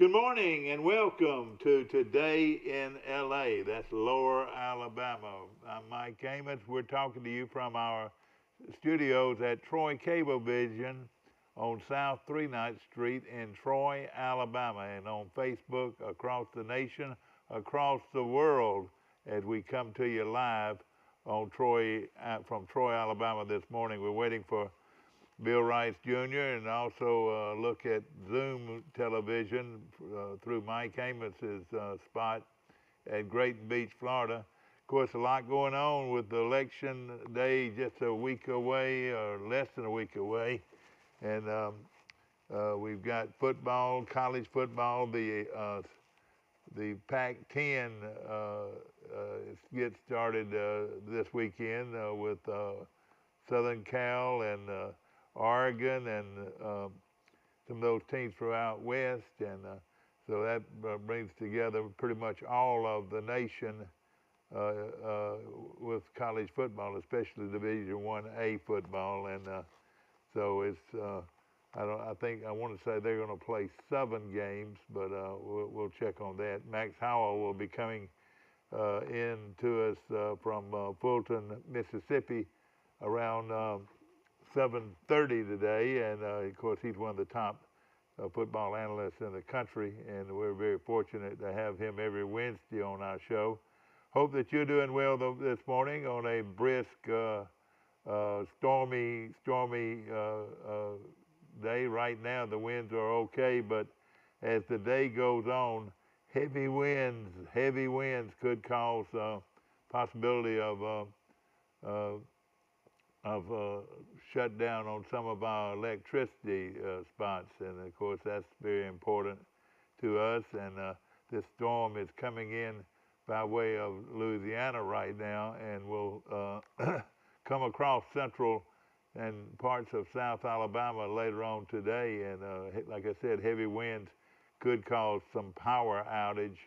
Good morning and welcome to Today in LA. That's Lower Alabama. I'm Mike Amos. We're talking to you from our studios at Troy Cablevision on South 39th Street in Troy, Alabama, and on Facebook across the nation, across the world, as we come to you live on from Troy, Alabama this morning. We're waiting for Bill Rice Jr. and also look at Zoom television through Mike Amos's spot at Grayton Beach, Florida. Of course, a lot going on with the election day just a week away or less than a week away. And we've got football, college football, the Pac-10 gets started this weekend with Southern Cal and Oregon and some of those teams throughout West, and so that brings together pretty much all of the nation with college football, especially Division 1A football, and so it's. I want to say they're going to play 7 games, but we'll check on that. Max Howell will be coming in to us from Fulton, Mississippi, around 7:30 today, and of course he's one of the top football analysts in the country, and we're very fortunate to have him every Wednesday on our show. Hope that you're doing well this morning on a brisk, stormy day. Right now the winds are okay, but as the day goes on, heavy winds could cause possibility of shutdown on some of our electricity spots, and of course that's very important to us. And this storm is coming in by way of Louisiana right now, and will come across central and parts of South Alabama later on today. And like I said, heavy winds could cause some power outage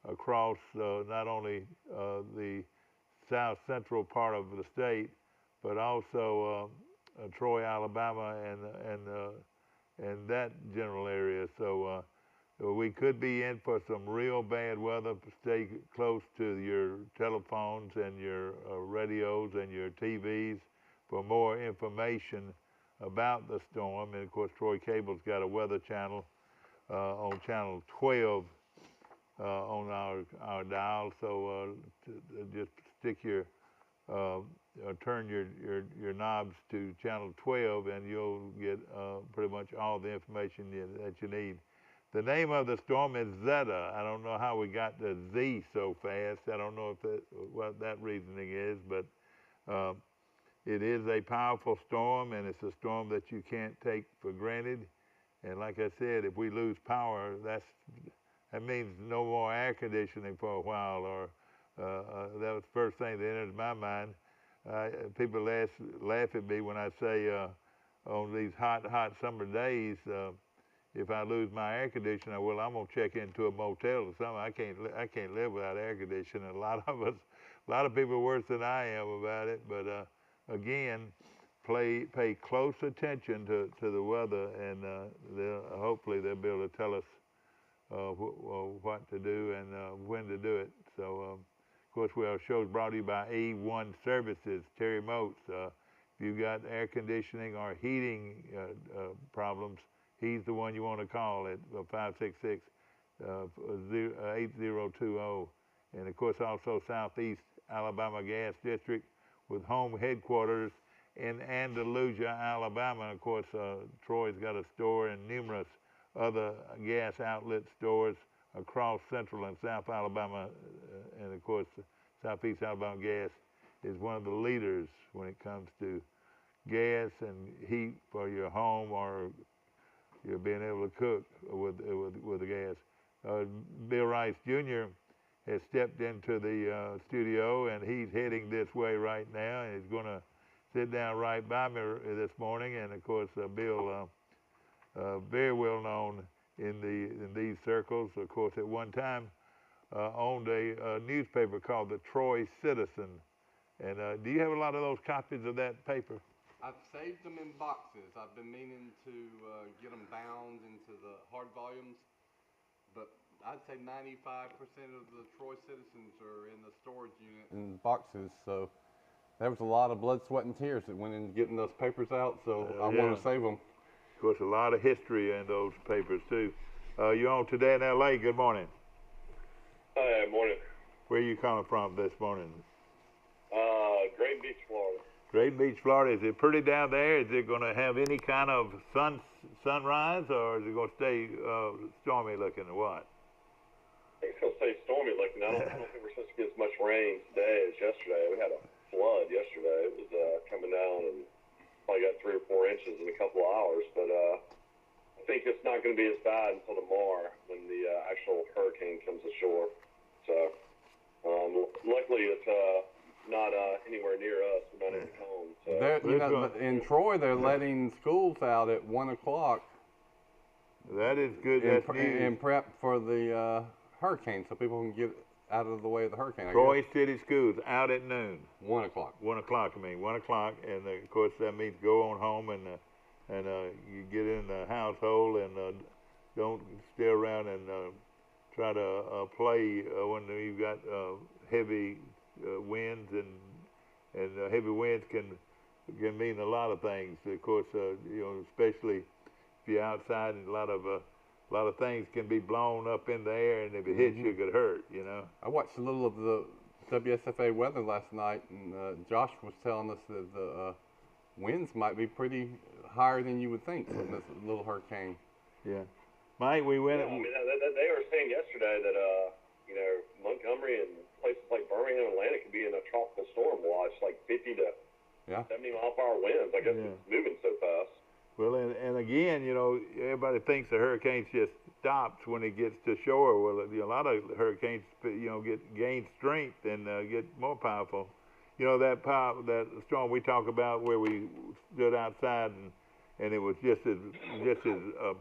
across not only the south central part of the state, but also Troy, Alabama, and that general area. So we could be in for some real bad weather. Stay close to your telephones and your radios and your TVs for more information about the storm. And of course, Troy Cable's got a weather channel on channel 12 on our dial. So just stick your turn your knobs to channel 12, and you'll get pretty much all the information that you need. The name of the storm is Zeta. I don't know how we got the Z so fast. I don't know what that reasoning is, but it is a powerful storm, and it's a storm that you can't take for granted. And like I said, if we lose power, that means no more air conditioning for a while. Or that was the first thing that entered my mind. People laugh at me when I say on these hot summer days, if I lose my air conditioner, well, I'm gonna check into a motel or something. I can't live without air conditioning. A lot of people are worse than I am about it. But again, pay close attention to the weather, and hopefully they'll be able to tell us what to do and when to do it. So. Of course, our show is brought to you by A1 Services, Terry Moats. If you've got air conditioning or heating problems, he's the one you want to call at 566-8020. And of course, also Southeast Alabama Gas District with home headquarters in Andalusia, Alabama. And of course, Troy's got a store and numerous other gas outlet stores across Central and South Alabama, and of course, Southeast Alabama Gas is one of the leaders when it comes to gas and heat for your home, or you're being able to cook with the gas. Bill Rice Jr. has stepped into the studio, and he's heading this way right now, and he's going to sit down right by me this morning. And of course, Bill, very well known in these circles. Of course, at one time owned a newspaper called the Troy Citizen. And do you have a lot of those copies of that paper? I've saved them in boxes. I've been meaning to get them bound into the hard volumes. but I'd say 95% of the Troy citizens are in the storage unit. In boxes, so there was a lot of blood, sweat, and tears that went into getting those papers out, so I Yeah. want to save them. Of course, a lot of history in those papers, too. You're on Today in L.A. Good morning. Hi, morning. Where are you coming from this morning? Great Beach, Florida. Great Beach, Florida. Is it pretty down there? Is it going to have any kind of sunrise, or is it going to stay stormy looking, or what? I think it's going to stay stormy looking. I don't think we're supposed to get as much rain today as yesterday. We had a flood yesterday. It was coming down and probably got 3 or 4 inches in a couple of hours. But I think it's not going to be as bad until tomorrow when the actual hurricane comes ashore. So luckily it's not anywhere near us. We're not in the cone. So. In Troy, they're letting schools out at 1 o'clock. That is good. That's news. And prep for the hurricane, so people can get out of the way of the hurricane. Troy City Schools out at noon. 1 o'clock. 1 o'clock. 1 o'clock, and of course that means go on home and you get in the household and don't stay around and try to play when you've got heavy winds and heavy winds can mean a lot of things. Of course, especially if you're outside, and a lot of things can be blown up in the air, and if it hits you, it could hurt. I watched a little of the WSFA weather last night, and Josh was telling us that the winds might be pretty higher than you would think from this little hurricane. Yeah, Mike, we went. Yeah, I mean, they were saying yesterday that Montgomery and places like Birmingham and Atlanta could be in a tropical storm watch, like 50 to 70 mile per hour winds. I guess it's moving so fast. Well, and again, everybody thinks the hurricane just stops when it gets to shore. Well, a lot of hurricanes, gain strength and get more powerful. That storm we talk about where we stood outside and it was just as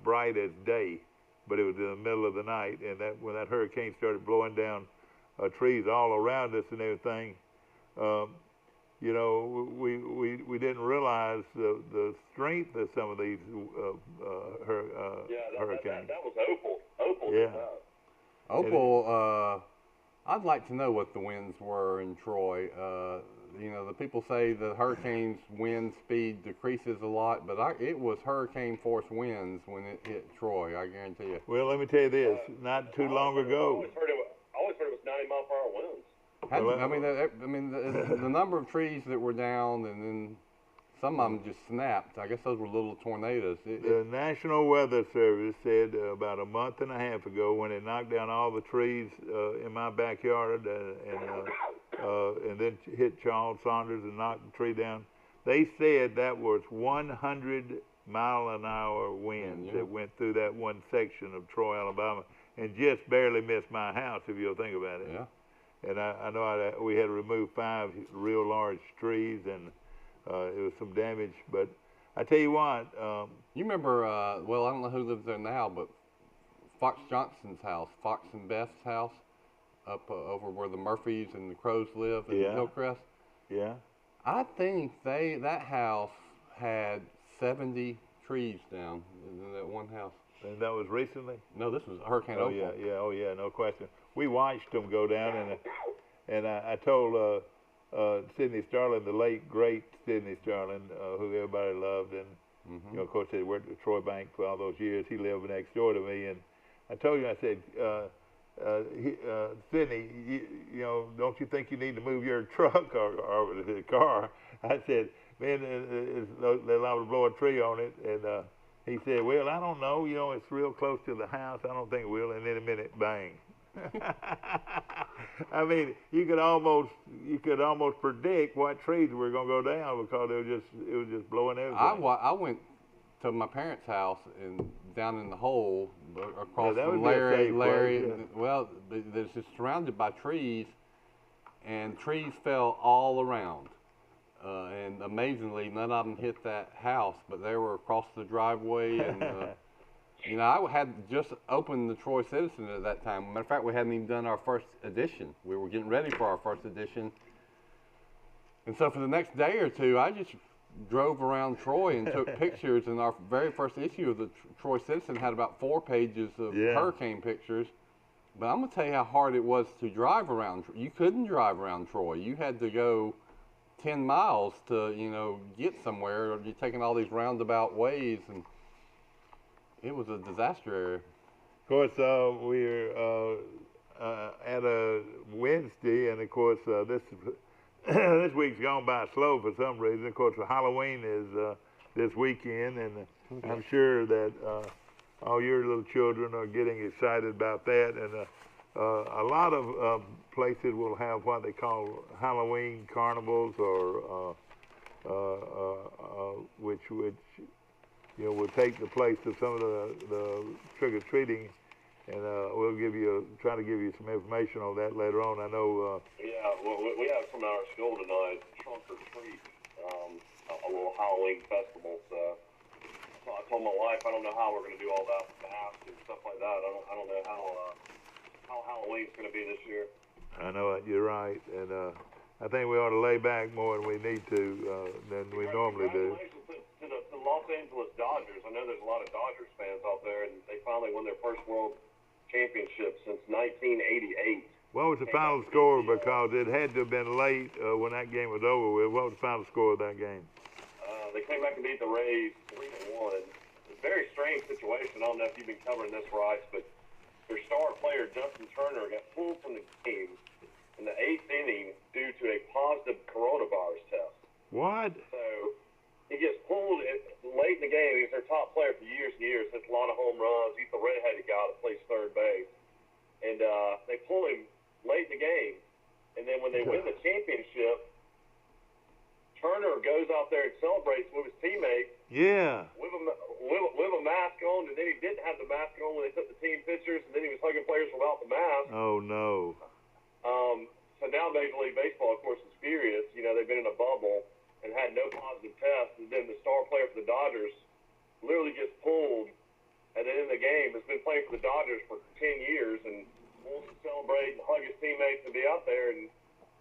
bright as day, but it was in the middle of the night. And when that hurricane started blowing down trees all around us and everything, we didn't realize the strength of some of these hurricanes. That was Opal. Opal. Yeah. Opal. I'd like to know what the winds were in Troy. The people say the hurricane's wind speed decreases a lot, but it was hurricane force winds when it hit Troy, I guarantee you. Well, let me tell you this, not too long ago. I always heard it was 90 mile per hour winds. The number of trees that were down, and then some of them just snapped. I guess those were little tornadoes. The National Weather Service said about a month and a half ago, when it knocked down all the trees in my backyard and then hit Charles Saunders and knocked the tree down, they said that was 100-mile-an-hour winds that went through that one section of Troy, Alabama, and just barely missed my house, if you'll think about it. Yeah. And I know we had to remove 5 real large trees, and it was some damage. But I tell you what. You remember, I don't know who lives there now, but Fox Johnson's house, Fox and Beth's house, up over where the Murphys and the Crows live in Hillcrest. Yeah. I think that house had 70 trees down in that one house. And that was recently? No, this was Hurricane Opal. Yeah, no question. We watched them go down, and I told Sidney Starlin, the late great Sidney Starlin, who everybody loved, and of course he worked at Troy Bank for all those years. He lived next door to me, and I told him, I said, Sidney, don't you think you need to move your truck or the car? I said, man, they're liable to blow a tree on it, and he said, well, I don't know. It's real close to the house. I don't think it will. And in a minute, bang. I mean, you could almost predict what trees were going to go down because it was just blowing everything. I went to my parents' house and down in the hole across from Larry. Well, it's just surrounded by trees, and trees fell all around. And amazingly, none of them hit that house, but they were across the driveway. And I had just opened the Troy Citizen at that time. Matter of fact, we hadn't even done our first edition. We were getting ready for our first edition. And so for the next day or two, I just drove around Troy and took pictures, and our very first issue of the Troy Citizen had about 4 pages of hurricane pictures. But I'm going to tell you how hard it was to drive around. You couldn't drive around Troy. You had to go 10 miles to, get somewhere. You're taking all these roundabout ways, and it was a disaster area. Of course, we're at a Wednesday, and of course, this this week's gone by slow for some reason. Of course, Halloween is this weekend, and I'm sure that all your little children are getting excited about that. And a lot of places will have what they call Halloween carnivals, or which will take the place of some of the trick-or-treating, and we'll try to give you some information on that later on. I know. Yeah, well, we have from our school tonight, trunk or treat, a little Halloween festival. So I told my wife I don't know how we're going to do all that with masks and stuff like that. I don't know how Halloween's going to be this year. I know it. You're right, and I think we ought to lay back more than we need to than we normally do. To the Los Angeles Dodgers. I know there's a lot of Dodgers fans out there, and they finally won their first World Championship since 1988. What was the final score? Because it had to have been late when that game was over with. What was the final score of that game? They came back and beat the Rays 3-1. It's a very strange situation. I don't know if you've been covering this, Rice, but their star player, Justin Turner, got pulled from the game in the 8th inning due to a positive coronavirus test. What? So he gets pulled late in the game. He's their top player for years and years. Hits a lot of home runs. He's the red-headed guy that plays third base. And they pull him late in the game. And then when they win the championship, Turner goes out there and celebrates with his teammates. Yeah. With a mask on, and then he didn't have the mask on when they took the team pictures, and then he was hugging players without the mask. Oh, no. So now Major League Baseball, of course, is furious. They've been in a bubble and had no positive tests, and then the star player for the Dodgers literally gets pulled, and then in the game has been playing for the Dodgers for 10 years and wants to celebrate and hug his teammates and be out there, and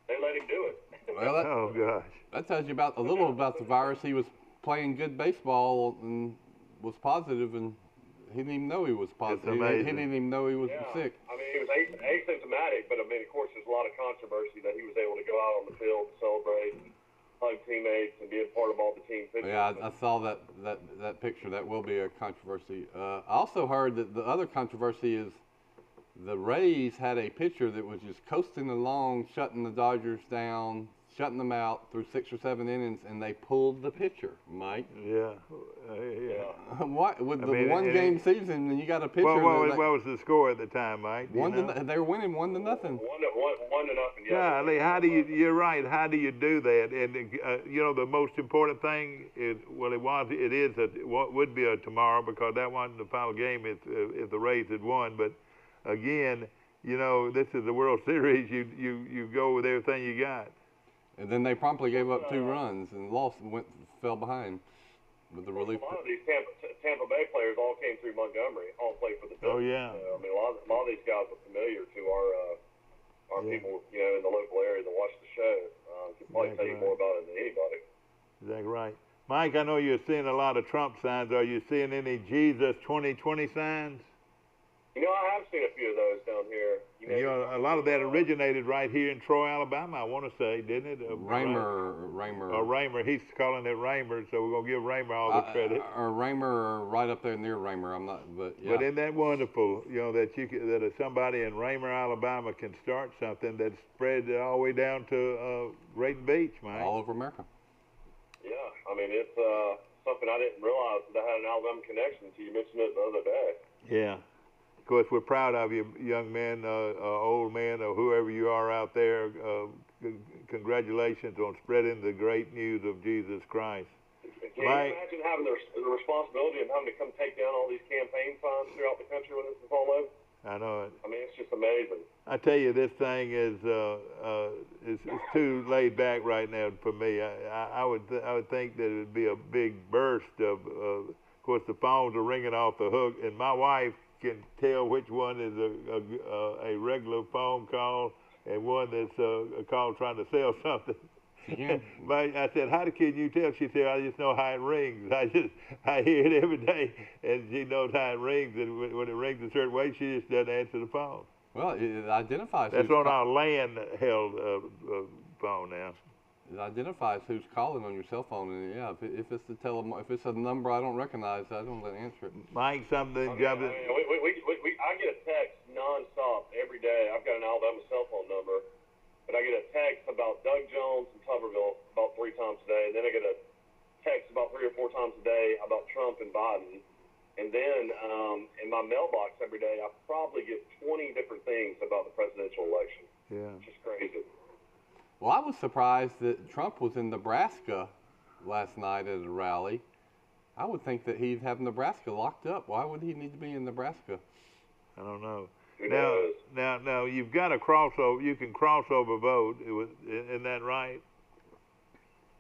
they let him do it. Well, Oh, gosh. that tells you a little about the virus. He was playing good baseball and was positive, and he didn't even know he was positive. He amazing. didn't even know he was sick. I mean, he was asymptomatic, but, of course, there's a lot of controversy that he was able to go out on the field and celebrate, hug teammates, and be a part of all the team pictures. Yeah, I saw that picture. That will be a controversy. I also heard that the other controversy is the Rays had a pitcher that was just coasting along, shutting the Dodgers down, shutting them out through 6 or 7 innings, and they pulled the pitcher, Mike. Yeah. Yeah. What with the one-game season, and you got a pitcher? What was the score at the time, Mike? They were winning 1-0. 1-0. Yeah. Golly, you're right. How do you do that? And the most important thing is, would be a tomorrow, because that wasn't the final game if the Rays had won. But again, this is the World Series. You go with everything you got. And then they promptly gave up 2 runs and fell behind with the relief. A lot of these Tampa Bay players all came through Montgomery, all played for the Bills. Oh, yeah. So, a lot of these guys are familiar to our people, in the local area that watch the show. Can probably tell you more about it than anybody. Exactly right. Mike, I know you're seeing a lot of Trump signs. Are you seeing any Jesus 2020 signs? I have seen a few of those down here. A lot of that originated right here in Troy, Alabama, I want to say, didn't it? Raymer. Raymer. He's calling it Raymer, so we're going to give Raymer all the credit. Or Raymer, right up there near Raymer. I'm not, but yeah. But isn't that wonderful, that somebody in Raymer, Alabama can start something that's spread all the way down to Drayton Beach, Mike? All over America. Yeah, it's something I didn't realize that I had an Alabama connection until you mentioned it the other day. Yeah. Of course, we're proud of you, young men, old men, or whoever you are out there. Congratulations on spreading the great news of Jesus Christ. Can you imagine having the responsibility of having to come take down all these campaign signs throughout the country when this is all over? I know it. It's just amazing. I tell you, this thing is too laid back right now for me. I would think that it would be a big burst of course, the phones are ringing off the hook, and my wife can tell which one is a regular phone call and one that's a call trying to sell something. Again. But I said, how can you tell? She said, I just know how it rings. I hear it every day, and she knows how it rings. And when it rings a certain way, she just doesn't answer the phone. Well, it identifies. That's who's on our land-held phone now. It identifies who's calling on your cell phone, and yeah, if it's the if it's a number I don't recognize, I don't answer it. Mike, something I get a text nonstop every day. I've got an Alabama cell phone number, but I get a text about Doug Jones in Tuberville about 3 times a day, and then I get a text about 3 or 4 times a day about Trump and Biden, and then in my mailbox every day I probably get 20 different things about the presidential election. Yeah. It's just crazy. Well, I was surprised that Trump was in Nebraska last night at a rally. I would think that he'd have Nebraska locked up. Why would he need to be in Nebraska? I don't know. Who knows? Now, you've got a crossover. You can crossover vote. Isn't that right?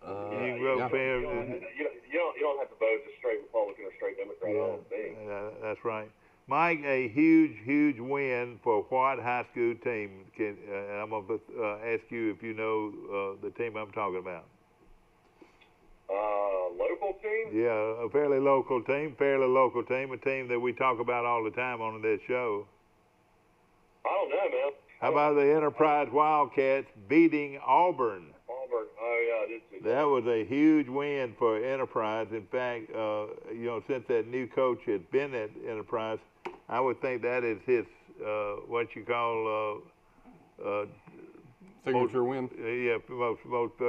You can vote yeah. fair. You don't have to vote just straight Republican or straight Democrat. I don't think. That's right. Mike, a huge win for what high school team? I'm going to ask you if you know the team I'm talking about. Local team? Yeah, a fairly local team, a team that we talk about all the time on this show. I don't know, man. How about the Enterprise Wildcats beating Auburn? Auburn. Oh, yeah, I did see that. That was a huge win for Enterprise. In fact, since that new coach has been at Enterprise, I would think that is his what you call Signature win. Most what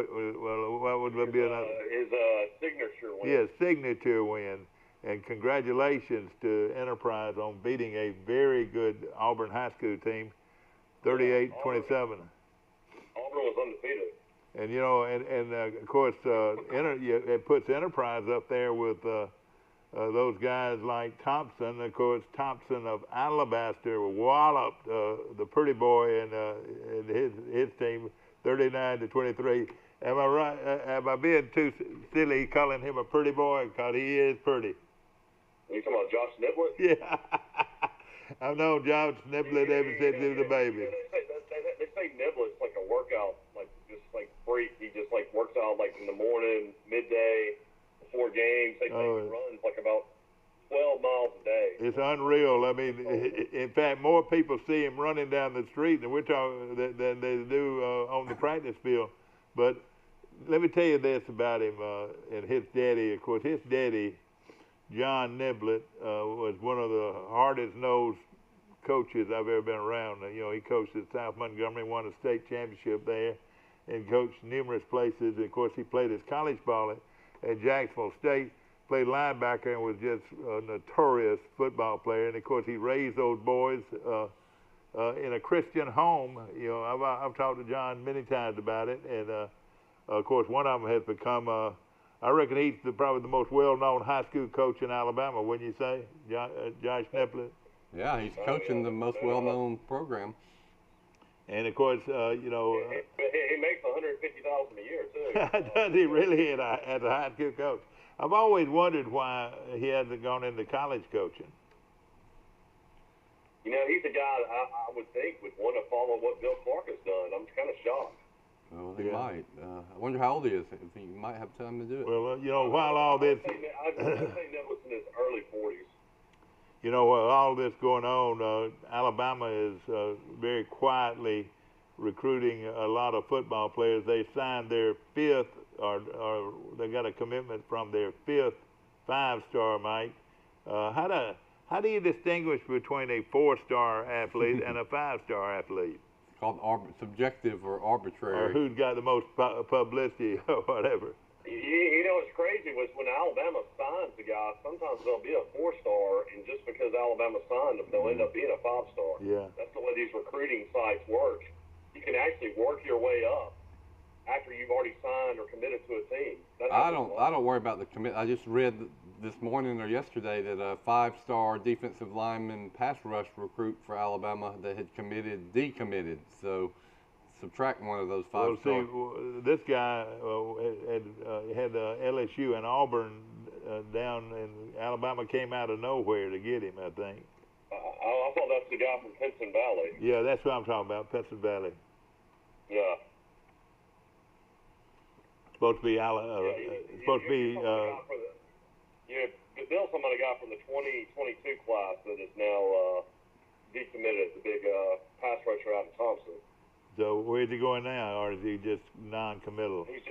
would be another? His signature win. Yeah, signature win. And congratulations to Enterprise on beating a very good Auburn high school team, 38-27. Auburn was undefeated. And of course, it puts Enterprise up there with those guys like Thompson. Of course, Thompson of Alabaster walloped the pretty boy and his team 39-23. Am I right? Am I being too silly calling him a pretty boy? Because he is pretty. You talking about Josh Niblett? Yeah. I've known Josh Niblett ever since he was a baby. They say Niblett's like a workout, just like freak. He just like works out like in the morning, midday, before games. They say he runs like about 12 miles a day. It's unreal. I mean, in fact, more people see him running down the street than than they do on the practice field. But let me tell you this about him and his daddy. Of course, his daddy, John Niblett, was one of the hardest-nosed coaches I've ever been around. He coached at South Montgomery, won a state championship there, and coached numerous places. And of course, he played his college ball at Jacksonville State, played linebacker, and was just a notorious football player. And of course, he raised those boys in a Christian home. I've talked to John many times about it, and of course, one of them has become. I reckon he's probably the most well-known high school coach in Alabama. Wouldn't you say, Josh Niblett? Yeah, he's coaching the most well-known program. And of course, he makes $150,000 a year too. Does he really as a high school coach? I've always wondered why he hasn't gone into college coaching. He's a guy that I would think would want to follow what Bill Clark has done. I'm kind of shocked. Well, he might. I wonder how old he is. If he might have time to do it. Well, while all this, I'd say Nicholas in his early 40s. While all this going on, Alabama is very quietly recruiting a lot of football players. They signed their fifth, or they got a commitment from their fifth five-star, Mike. How do you distinguish between a four-star athlete and a five-star athlete? It's called subjective or arbitrary. Or who's got the most publicity or whatever. What's crazy was when Alabama signs a guy, sometimes they'll be a four-star, and just because Alabama signed them, they'll end up being a five-star. Yeah. That's the way these recruiting sites work. You can actually work your way up after you've already signed or committed to a team. I don't worry about the commit. I just read this morning or yesterday that a five-star defensive lineman pass rush recruit for Alabama that had decommitted. So subtract one of those five stars. This guy had LSU and Auburn down, and Alabama came out of nowhere to get him, I think. I thought that's the guy from Pinson Valley. Yeah, that's what I'm talking about, Pinson Valley. Yeah. Supposed to be supposed to be. Bill's somebody got from the 2022 class that is now decommitted. The big pass rusher out of Thompson. So where's he going now, or is he just non-committal? He's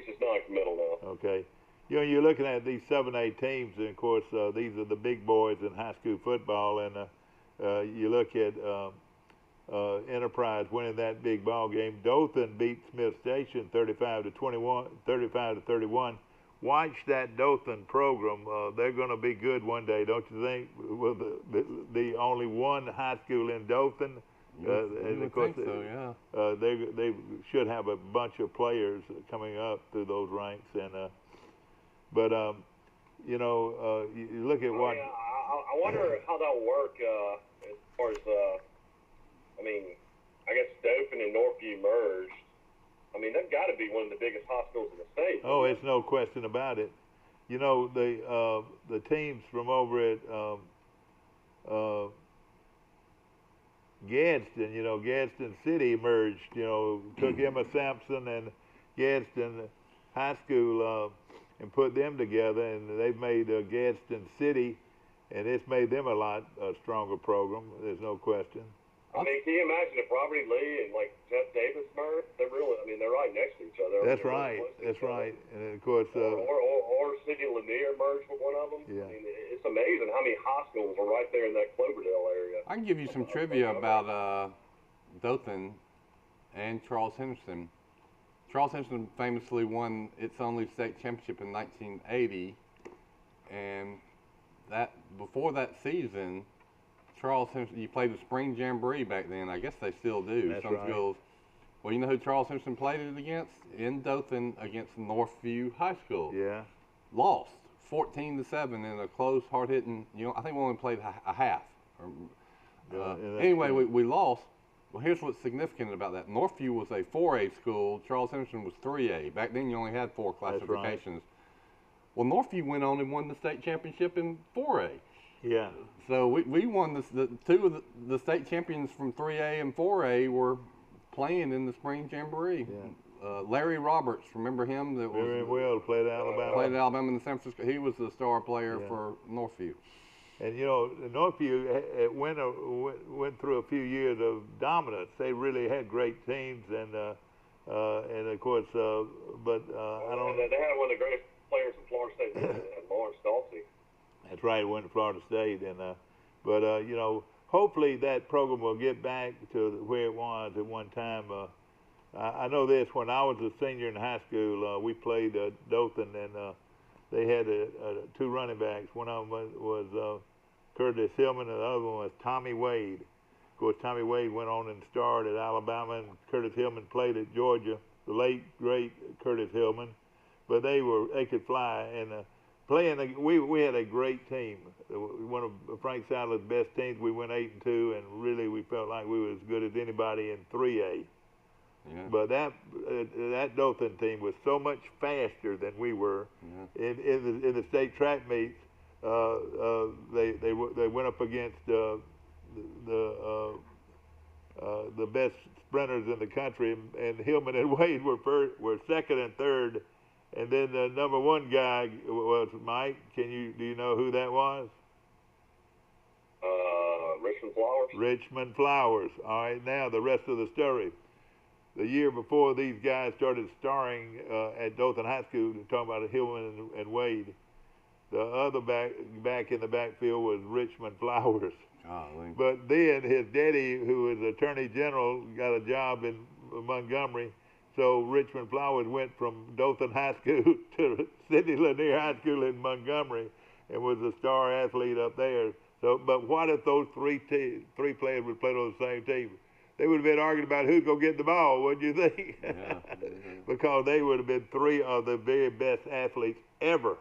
just non-committal now. Okay. You know, you're looking at these 7A teams, and of course, these are the big boys in high school football. And you look at Enterprise winning that big ball game. Dothan beat Smith Station 35-31. Watch that Dothan program. They're going to be good one day, don't you think? Well, the only one high school in Dothan. And of course, so, yeah. They should have a bunch of players coming up through those ranks, and you know, you look at what. I wonder how that'll work as far as I mean, I guess Dothan and Northview merged. I mean, they've got to be one of the biggest hospitals in the state. Oh, it's no question about it. You know, the teams from over at Gadsden, you know, Gadsden City merged, you know, took Emma Sampson and Gadsden High School and put them together, and they've made Gadsden City, and it's made them a lot stronger program. There's no question. I mean, can you imagine if Robert E. Lee and like Jeff Davis merged? They're really, I mean, they're right next to each other. That's right. That's right. And of course, or City of Lanier merged with one of them. Yeah. I mean, it's amazing how many hospitals are right there in that Cloverdale area. I can give you some trivia about Dothan and Charles Henderson. Charles Henderson famously won its only state championship in 1980, and that before that season, Charles Henderson, you played the spring jamboree back then. I guess they still do. That's Some right. schools. Well, you know who Charles Henderson played it against? In Dothan against Northview High School. yeah. Lost 14-7 in a close, hard-hitting. You know, I think we only played a half. Yeah, that's Anyway, true. we lost. Well, here's what's significant about that. Northview was a 4A school. Charles Henderson was 3A. Back then, you only had 4 That's right. classifications. Well, Northview went on and won the state championship in 4A. Yeah. So we won the two of the state champions from 3A and 4A were playing in the spring jamboree. Yeah. Larry Roberts, remember him? That was Very well played at Alabama. played at Alabama in the San Francisco. He was the star player Yeah. for Northview. And you know, Northview went through a few years of dominance. They really had great teams, and of course, but I don't. They had one of the greatest players in Florida State, Lawrence Dalsey. That's right. Went to Florida State, and but you know, hopefully that program will get back to where it was at one time. I know this: when I was a senior in high school, we played Dothan, and they had 2 running backs. One of them was Curtis Hillman, and the other one was Tommy Wade. Of course, Tommy Wade went on and starred at Alabama, and Curtis Hillman played at Georgia. The late great Curtis Hillman, but they could fly, and we had a great team. One of Frank Sadler's best teams. We went 8-2, and really we felt like we were as good as anybody in 3A. Yeah. But that Dothan team was so much faster than we were. Yeah. In the state track meets. They went up against the best sprinters in the country, and Hillman and Wade were second and third, and then the number 1 guy was Mike. Do you know who that was? Richmond Flowers. Richmond Flowers. All right, now the rest of the story. The year before these guys started starring at Dothan High School, talking about Hillman and Wade, the other back in the backfield was Richmond Flowers. Golly. But then his daddy, who was Attorney General, got a job in Montgomery. So Richmond Flowers went from Dothan High School to Sidney Lanier High School in Montgomery and was a star athlete up there. So, but what if those three players would play on the same team? They would have been arguing about who's going to get the ball, wouldn't you think? Yeah. Because they would have been 3 of the very best athletes ever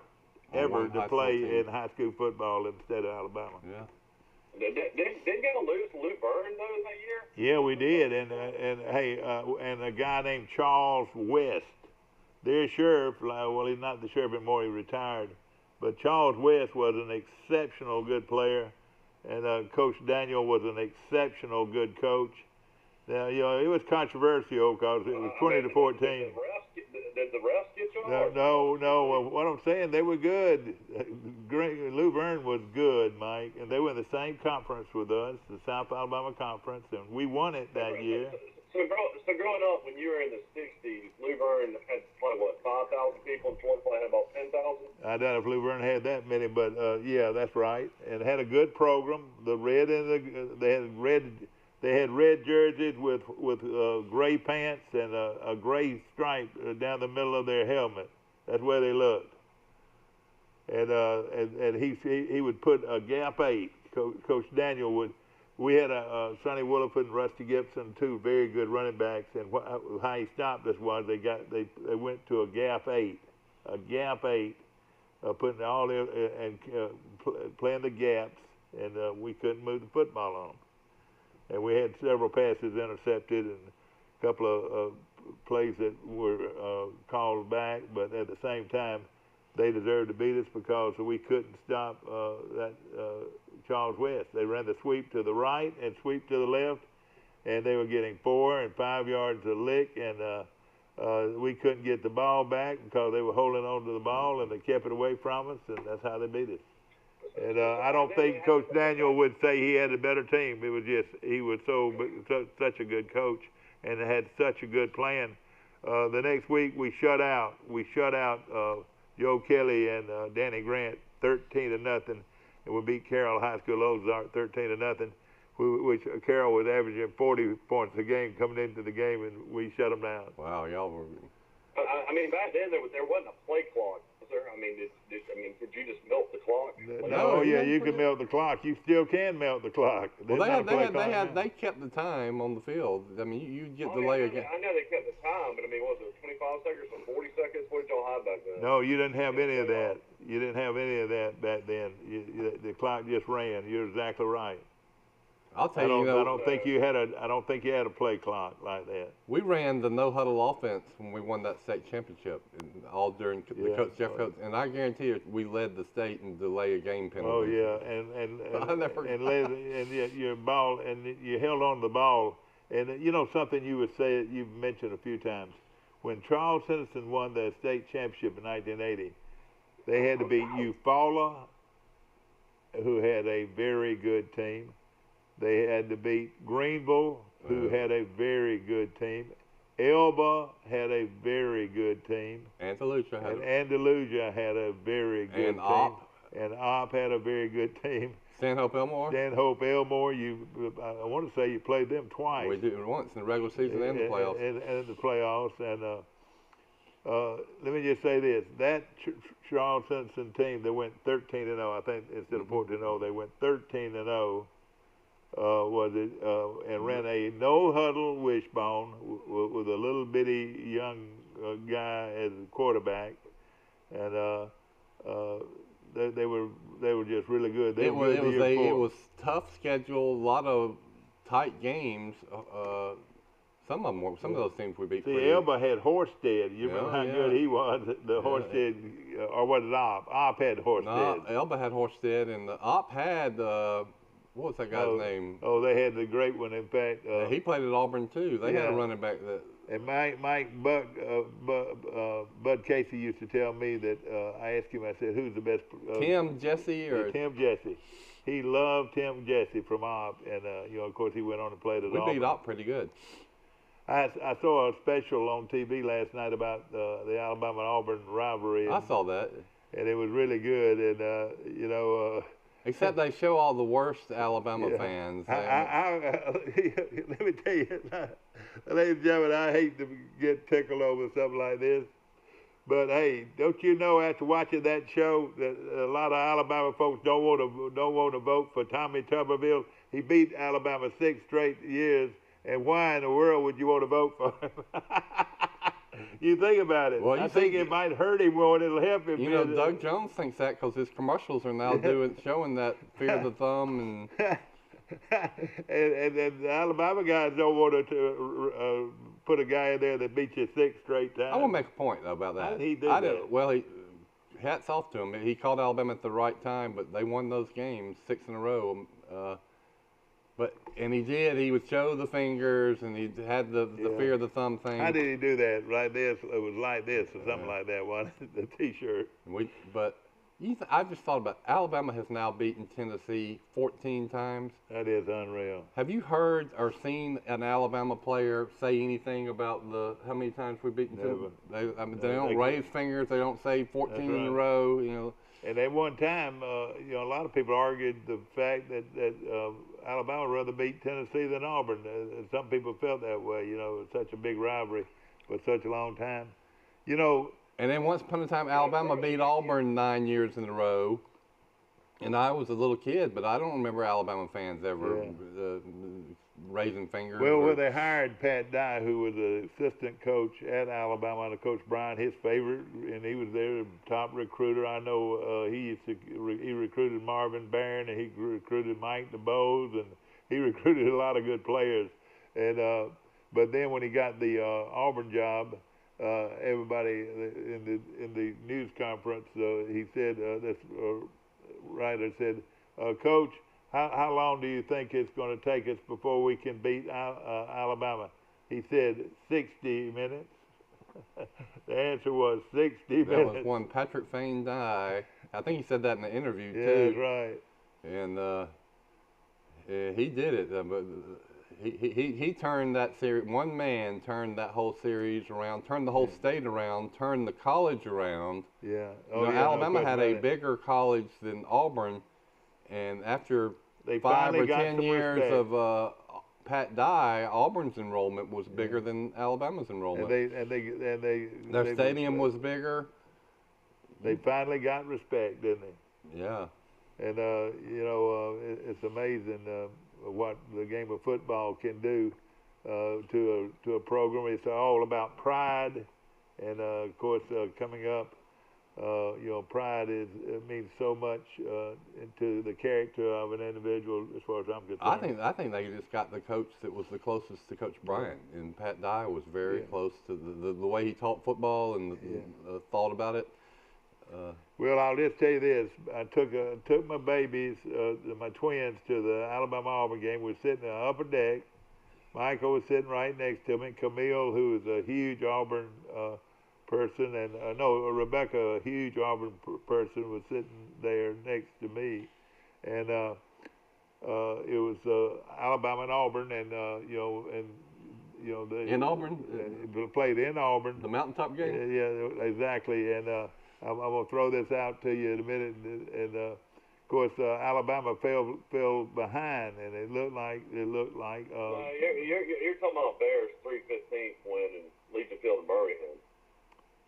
to play in high school football in the state of Alabama. Yeah. Didn't y'all lose to Lou Byrne though that year? Yeah, we did, and hey, and a guy named Charles West, their sheriff. Well, he's not the sheriff anymore; he retired. But Charles West was an exceptional good player, and Coach Daniel was an exceptional good coach. Now, you know, it was controversial because it was 20 to 14. Did did the refs get charged? No. What I'm saying, they were good. Luverne was good, Mike, and they were in the same conference with us, the South Alabama Conference, and we won it that year. So growing up, when you were in the 60s, Luverne had probably, 5,000 people, and Floyd had about 10,000? I don't know if Luverne had that many, but yeah, that's right. And had a good program. The red and they had red jerseys with gray pants and a gray stripe down the middle of their helmet. That's where they looked. And he would put a gap 8. Coach Daniel would. We had a Sonny Williford and Rusty Gibson, two very good running backs. And how he stopped us was they went to a gap 8, putting all there and playing the gaps, and we couldn't move the football on them. And we had several passes intercepted and a couple of plays that were called back, but at the same time, they deserved to beat us because we couldn't stop Charles West. They ran the sweep to the right and sweep to the left, and they were getting 4 and 5 yards a lick, and we couldn't get the ball back because they were holding on to the ball, and they kept it away from us, and that's how they beat us. And I don't think Coach Daniel would say he had a better team. It was just he was such a good coach and had such a good plan. The next week we shut out Joe Kelly and Danny Grant 13-0, and we beat Carroll High School Ozark 13-0, which Carroll was averaging 40 points a game coming into the game, and we shut them down. Wow, y'all were. I mean, back then there wasn't a play clock, was there? I mean, could you just melt the clock? No, yeah, you can melt the clock. You still can melt the clock. Well, they kept the time on the field. I mean, you get delay again. I know they kept the time, but I mean, was it 25 seconds or 40 seconds? What did y'all have back then? No, you didn't have any of that. You didn't have any of that back then. The clock just ran. You're exactly right. I'll tell you, I don't think you had a play clock like that. We ran the no huddle offense when we won that state championship, all during the coach Jeff Coates, and I guarantee you, we led the state in delay of game penalties. Oh yeah, and your ball, and you held on to the ball, and you know something you would say you've mentioned a few times. When Charles Henderson won the state championship in 1980, they had to beat Eufaula, who had a very good team. They had to beat Greenville, who had a very good team. Elba had a very good team. Andalusia had a very good team. And Opp had a very good team. Stanhope Elmore? I want to say you played them twice. We did it once in the regular season and the playoffs. And the playoffs. And let me just say this. That Charles Henderson team, they went 13-0. I think instead of 14-0, they went 13-0. And ran a no-huddle wishbone with a little bitty young guy as a quarterback, and they were just really good. It was tough schedule, a lot of tight games. Some of those teams we beat. See, Elba had Horsted. You remember how good he was? The Horsted, or was it Opp? Opp had Horsted. No, Elba had Horsted, and Opp had. What was that guy's name? Oh, they had the great one. In fact, he played at Auburn too. They had a running back that. And Bud Casey used to tell me that I asked him. I said, "Who's the best?" Tim Jesse or Tim Jesse. He loved Tim Jesse from Opp, and of course, he went on to play at Auburn. We beat Opp pretty good. I saw a special on TV last night about the Alabama-Auburn rivalry. I saw that, and it was really good. And except they show all the worst Alabama fans. Let me tell you, ladies and gentlemen, I hate to get tickled over something like this, but hey, don't you know after watching that show that a lot of Alabama folks don't want to vote for Tommy Tuberville? He beat Alabama 6 straight years, and why in the world would you want to vote for him? You think about it. Well, I think it might hurt him more than it'll help him. You know, Doug Jones thinks that because his commercials are now showing that fear of the thumb and. and the Alabama guys don't want to put a guy in there that beat you 6 straight times. I want to make a point though about that. He did that. Well, hats off to him. He called Alabama at the right time, but they won those games 6 in a row. And he did. He would show the fingers, and he had the Yeah. fear of the thumb thing. How did he do that? Like this? It was like this or something like that, wasn't it? The T-shirt. I just thought about Alabama has now beaten Tennessee 14 times. That is unreal. Have you heard or seen an Alabama player say anything about how many times we've beaten Never. Tennessee? They don't raise fingers. They don't say 14 in a right. row. You know. And at one time, a lot of people argued the fact that Alabama would rather beat Tennessee than Auburn. Some people felt that way. It was such a big rivalry for such a long time. And then once upon a time, Alabama beat Auburn 9 years in a row. And I was a little kid, but I don't remember Alabama fans ever raising fingers. Well, they hired Pat Dye, who was the assistant coach at Alabama under Coach Bryant, his favorite, and he was their top recruiter. I know he recruited Marvin Barron, and he recruited Mike DeBose, and he recruited a lot of good players. And but then when he got the Auburn job, everybody in the news conference, he said, this writer said, Coach, how long do you think it's going to take us before we can beat Alabama? He said 60 minutes. The answer was 60 minutes. That was one Patrick Fain Dye. I think he said that in the interview too. Yeah, that's right. And he did it. But he turned that series. One man turned that whole series around. Turned the whole state around. Turned the college around. Yeah. Alabama had a bigger college than Auburn, and after They 5 or finally got 10 some years respect. of Pat Dye, Auburn's enrollment was bigger than Alabama's enrollment. Their stadium was bigger. They finally got respect, didn't they? Yeah. And it's amazing what the game of football can do to a program. It's all about pride, and of course, coming up, pride means so much to the character of an individual, as far as I'm concerned. I think they just got the coach that was the closest to Coach Bryant, and Pat Dye was very close to the way he taught football and thought about it. Well, I'll just tell you this: I took my babies, my twins, to the Alabama-Auburn game. We were sitting in the upper deck. Michael was sitting right next to me. Camille, who is a huge Auburn person, and Rebecca, a huge Auburn person, was sitting there next to me, and it was Alabama and Auburn, and In Auburn, played in Auburn. the mountaintop game. Yeah, exactly, and I'm gonna throw this out to you in a minute, and of course Alabama fell behind, and it looked like. You're talking about Bears 3-15 win in Legion Field in Birmingham.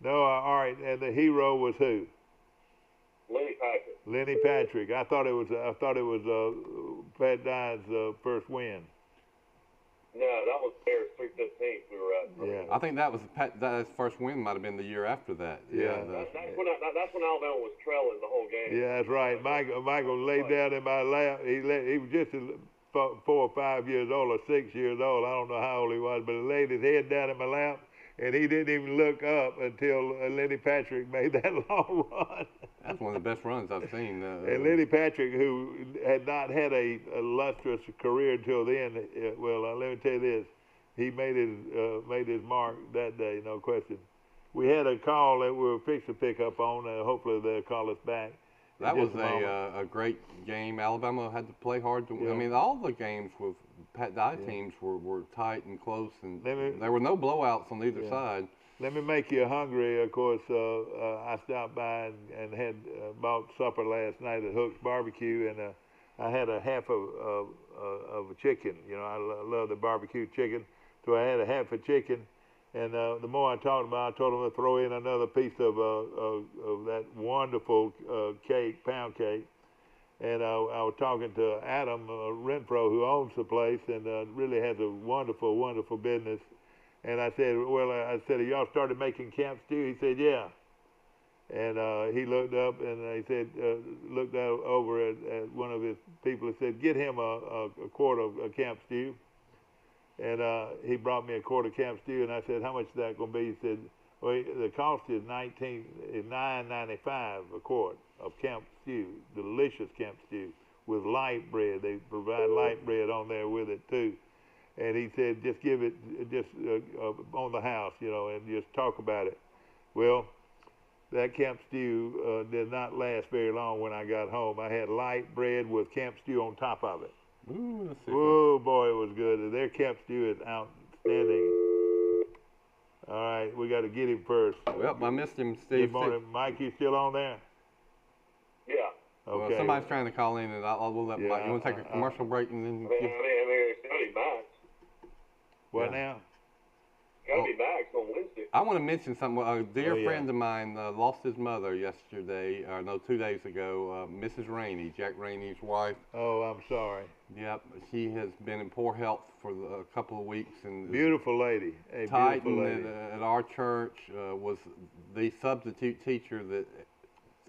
No, all right, and the hero was who? Lenny Patrick. Lenny Patrick. I thought it was Pat Dye's first win. No, that was Bears 3-15. We were at. Yeah. I think that was Pat Dye's first win. Might have been the year after that. Yeah. That's when Alabama was trailing the whole game. Yeah, that's right. Michael laid down in my lap. He was just 4 or 5 years old or 6 years old. I don't know how old he was, but he laid his head down in my lap, and he didn't even look up until Lenny Patrick made that long run. That's one of the best runs I've seen. And Lenny Patrick, who had not had a lustrous career until then, let me tell you this: he made his mark that day, no question. We had a call that we were fixed to pick up on. Hopefully they'll call us back. That was a great game. Alabama had to play hard to win. Yeah. I mean, all the games with Pat Dye teams were tight and close, and there were no blowouts on either side. Let me make you hungry. Of course, I stopped by and had bought supper last night at Hook's Barbecue, and I had a half of a chicken. I love the barbecue chicken, so I had a half a chicken. And the more I talked about it, I told him to throw in another piece of that wonderful pound cake. And I was talking to Adam Renfro, who owns the place and really has a wonderful, wonderful business. And I said, y'all started making camp stew? He said, yeah. And he looked up and he said, looked out over at one of his people and said, get him a quart of camp stew. And he brought me a quart of camp stew, and I said, how much is that going to be? He said, well, the cost is $9.95 a quart of camp stew, delicious camp stew with light bread. They provide light bread on there with it too. And he said, just give it on the house, and just talk about it. Well, that camp stew did not last very long when I got home. I had light bread with camp stew on top of it. Ooh, let's see. Oh, boy, it was good. Their camp stew is outstanding. All right, we got to get him first. Well, I missed him, Steve. Good morning. Mike, you still on there? Yeah. Okay. Well, somebody's trying to call in, and we'll let Mike. You want to take a commercial break and then? It's got to be Max. What now? Got to be Max on Wednesday. I want to mention something. A dear yeah. friend of mine lost his mother yesterday, 2 days ago. Mrs. Rainey, Jack Rainey's wife. Oh, I'm sorry. Yep, she has been in poor health for a couple of weeks, and Beautiful lady. A Titan beautiful lady. at our church was the substitute teacher that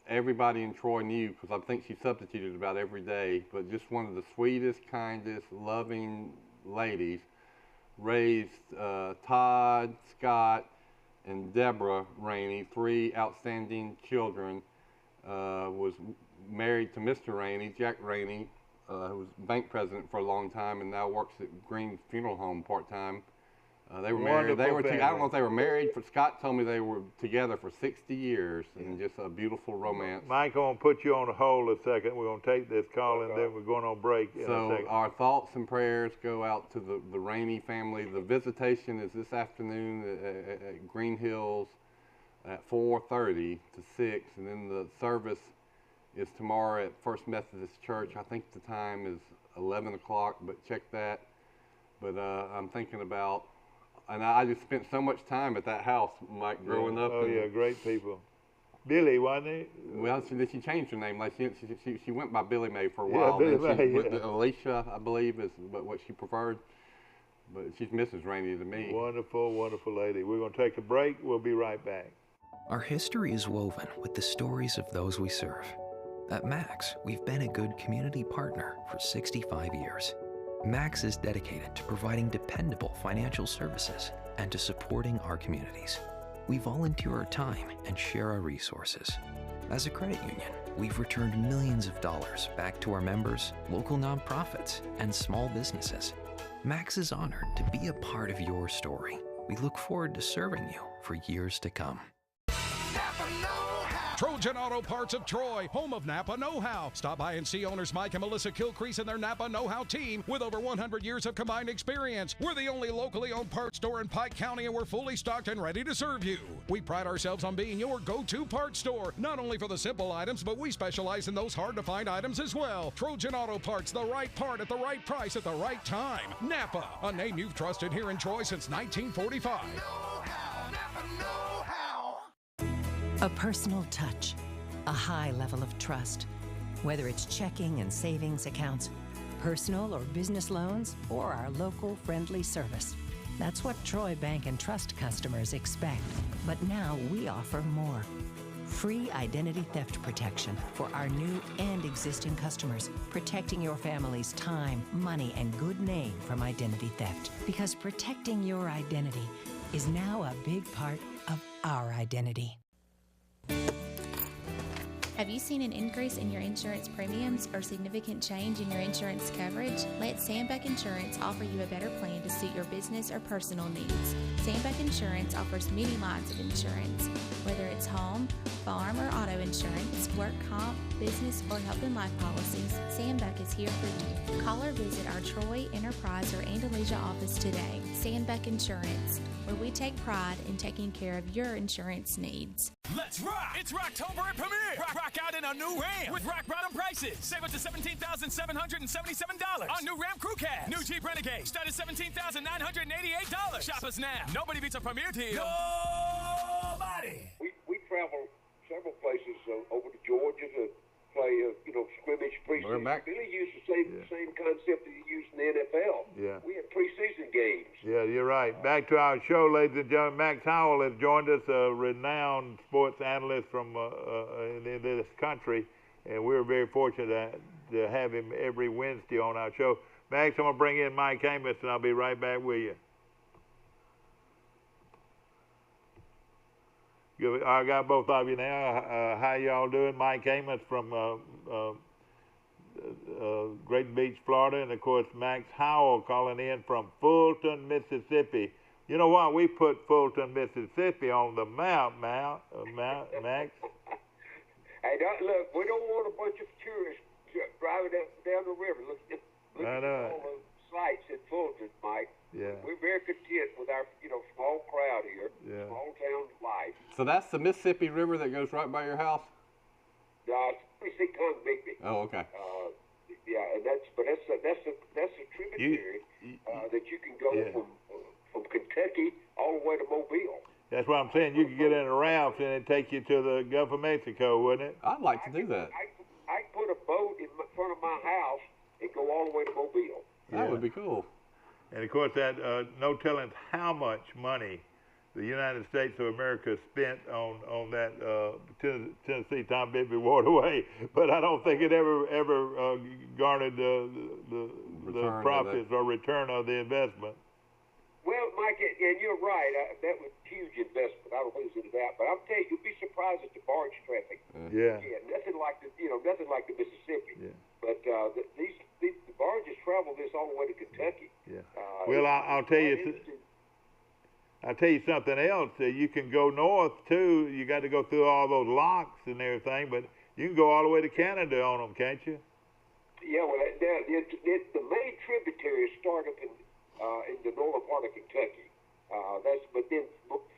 everybody in Troy knew, because I think she substituted about every day. But just one of the sweetest, kindest, loving ladies. Raised Todd, Scott, and Deborah Rainey, 3 outstanding children. Was married to Mr. Rainey, Jack Rainey, who was bank president for a long time and now works at Green Funeral Home part-time. They were married. I don't know if they were married. Scott told me they were together for 60 years, and just a beautiful romance. Mike, I'm going to put you on hold a second. We're going to take this call, and then we're going on break in a So second. our thoughts and prayers go out to the Rainey family. The visitation is this afternoon at Green Hills at 4:30 to 6, and then the service is tomorrow at First Methodist Church. I think the time is 11 o'clock, but check that. But I'm thinking about, and I just spent so much time at that house, Mike, growing up. Oh, and, yeah, great people. Billy, wasn't he? Well, she changed her name. Like she went by Billy Mae for a Yeah, while. Billy Then she Mae, went yeah. to Alicia, I believe, is what she preferred. But she's Mrs. Rainey to me. Wonderful, wonderful lady. We're going to take a break. We'll be right back. Our history is woven with the stories of those we serve. At Max, we've been a good community partner for 65 years. Max is dedicated to providing dependable financial services and to supporting our communities. We volunteer our time and share our resources. As a credit union, we've returned millions of dollars back to our members, local nonprofits, and small businesses. Max is honored to be a part of your story. We look forward to serving you for years to come. Trojan Auto Parts of Troy, home of Napa Know-How. Stop by and see owners Mike and Melissa Kilcrease and their Napa Know-How team with over 100 years of combined experience. We're the only locally owned parts store in Pike County, and we're fully stocked and ready to serve you. We pride ourselves on being your go-to parts store, not only for the simple items, but we specialize in those hard-to-find items as well. Trojan Auto Parts, the right part at the right price at the right time. Napa, a name you've trusted here in Troy since 1945. A personal touch, a high level of trust. Whether it's checking and savings accounts, personal or business loans, or our local friendly service. That's what Troy Bank and Trust customers expect. But now we offer more. Free identity theft protection for our new and existing customers, protecting your family's time, money, and good name from identity theft. Because protecting your identity is now a big part of our identity. Have you seen an increase in your insurance premiums or significant change in your insurance coverage? Let Sandbeck Insurance offer you a better plan to suit your business or personal needs. Sandbeck Insurance offers many lines of insurance, whether it's home, farm, or auto insurance, work comp, business, or health and life policies. Sandbeck is here for you. Call or visit our Troy, Enterprise, or Andalusia office today. Sandbeck Insurance, where we take pride in taking care of your insurance needs. Let's rock! It's Rocktober at Premier. Rock out in a new Ram with rock bottom prices. Save up to $17,777 on new Ram Crew Cab. New Jeep Renegade start at $17,988. Shop us now. Nobody beats a Premier deal. Nobody. We travel several places over to Georgia to play, scrimmage preseason. We're back. Billy used the same concept that he used in the NFL. Yeah. We had preseason games. Yeah, you're right. Back to our show, ladies and gentlemen. Max Howell has joined us, a renowned sports analyst from in this country, and we're very fortunate to have him every Wednesday on our show. Max, I'm going to bring in Mike Amos, and I'll be right back with you. I got both of you now. How y'all doing? Mike Amos from Great Beach, Florida, and of course Max Howell calling in from Fulton, Mississippi. You know what? We put Fulton, Mississippi on the map, Max. Hey, look, we don't want a bunch of tourists driving down the river. Look at all those sights in Fulton, Mike. Yeah. We're very content with our, small crowd here, small town life. So that's the Mississippi River that goes right by your house? It's Bigby. Oh, okay. Yeah, and that's a tributary that you can go from Kentucky all the way to Mobile. That's what I'm saying. You could get in a raft and it'd take you to the Gulf of Mexico, wouldn't it? I'd like to do that. I could put a boat in front of my house and go all the way to Mobile. That would be cool. And of course, that no telling how much money the United States of America spent on that Tennessee Tom Bigby Waterway, but I don't think it ever garnered the profits or return of the investment. Well, Mike, and you're right. That was a huge investment. I don't lose it that, but I'll tell you, you'll be surprised at the barge traffic. Yeah. Nothing like the Mississippi. Yeah. But the barges travel this all the way to Kentucky. Yeah. Well, I'll tell you. I'll tell you something else. You can go north too. You got to go through all those locks and everything, but you can go all the way to Canada on them, can't you? Yeah. Well, the main tributaries start up in the northern part of Kentucky. But then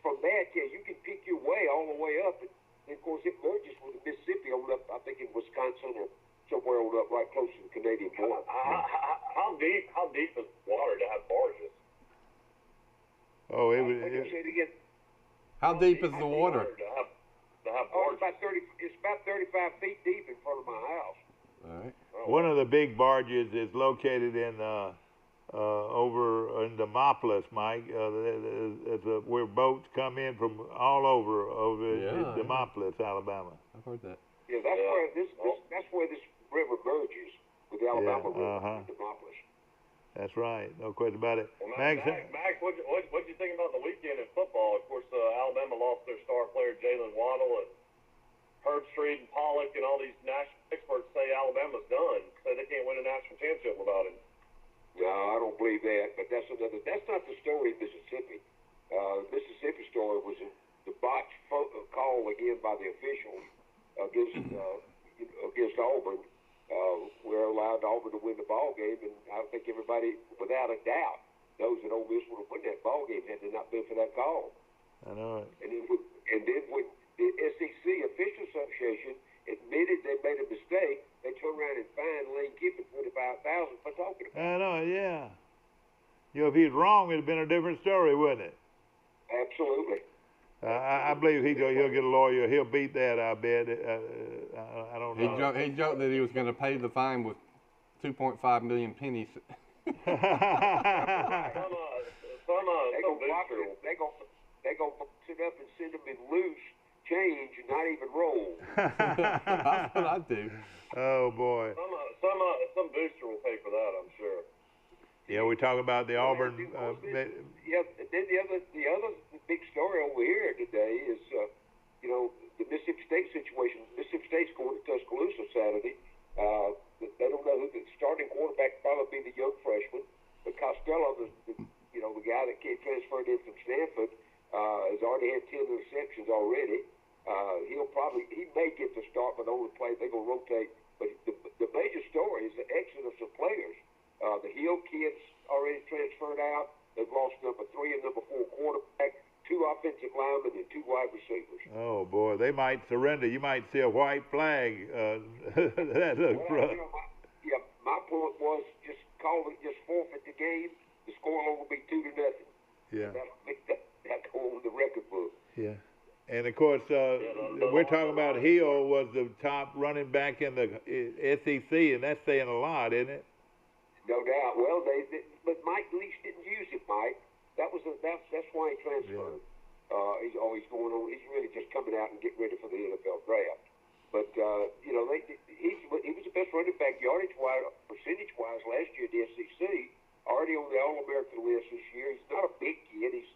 from that, you can pick your way all the way up, and of course it merges with the Mississippi on up. I think in Wisconsin or somewhere on up, right close to the Canadian border. How deep is water to have barges? Oh, How deep is the water? To have barges? barges. It's about 35 feet deep in front of my house. All right. One of the big barges is located in over in Demopolis, Mike. Where boats come in from all over Demopolis, Alabama. I've heard that. Yeah, that's where this river merges with the Alabama River in Demopolis. That's right, no question about it. Well, Max, what'd you think about the weekend in football? Of course, Alabama lost their star player Jalen Waddle, and Herbstreit and Pollock and all these national experts say Alabama's done. Say they can't win a national championship without him. No, I don't believe that. But that's not the story of Mississippi. Mississippi story was the botched call again by the officials against Auburn. We're allowed Auburn to win the ball game, and I think everybody, without a doubt, knows that Ole Miss would have won that ball game had it not been for that call. I know it. And then when the SEC Official Association admitted they made a mistake, they turned around and fined Lane Kiffin $25,000 for talking about it. I know, yeah. If he's wrong, it'd have been a different story, wouldn't it? Absolutely. I believe he'll get a lawyer. He'll beat that, I bet. I don't know. He joked that he was going to pay the fine with 2.5 million pennies. They gonna sit up and send him in loose change and not even roll. That's what I do. Oh boy. Some booster will pay for that, I'm sure. Yeah, we're talking about the Auburn. Then the other big story over here today is, the Mississippi State situation. Mississippi State's going to Tuscaloosa Saturday. They don't know who the starting quarterback will probably be the young freshman, but Costello, the guy that transferred in from Stanford, has already had 10 interceptions already. He may get the start, but only play. They're going to rotate. But the major story is the exodus of players. The Hill kids already transferred out. They've lost number 3 and number 4 quarterback, 2 offensive linemen, and 2 wide receivers. Oh boy, they might surrender. You might see a white flag. That looks rough. My point was just forfeit the game. The score will be 2-0. Yeah. That'll go on the record book. Yeah. And of course, we're talking about Hill was the top running back in the SEC, and that's saying a lot, isn't it? No doubt. Well, but Mike Leach didn't use it, Mike. That's why he transferred. Yeah. He's always going on. He's really just coming out and getting ready for the NFL draft. But he was the best running back yardage-wise, percentage-wise last year at the SEC. Already on the All-American list this year. He's not a big kid. He's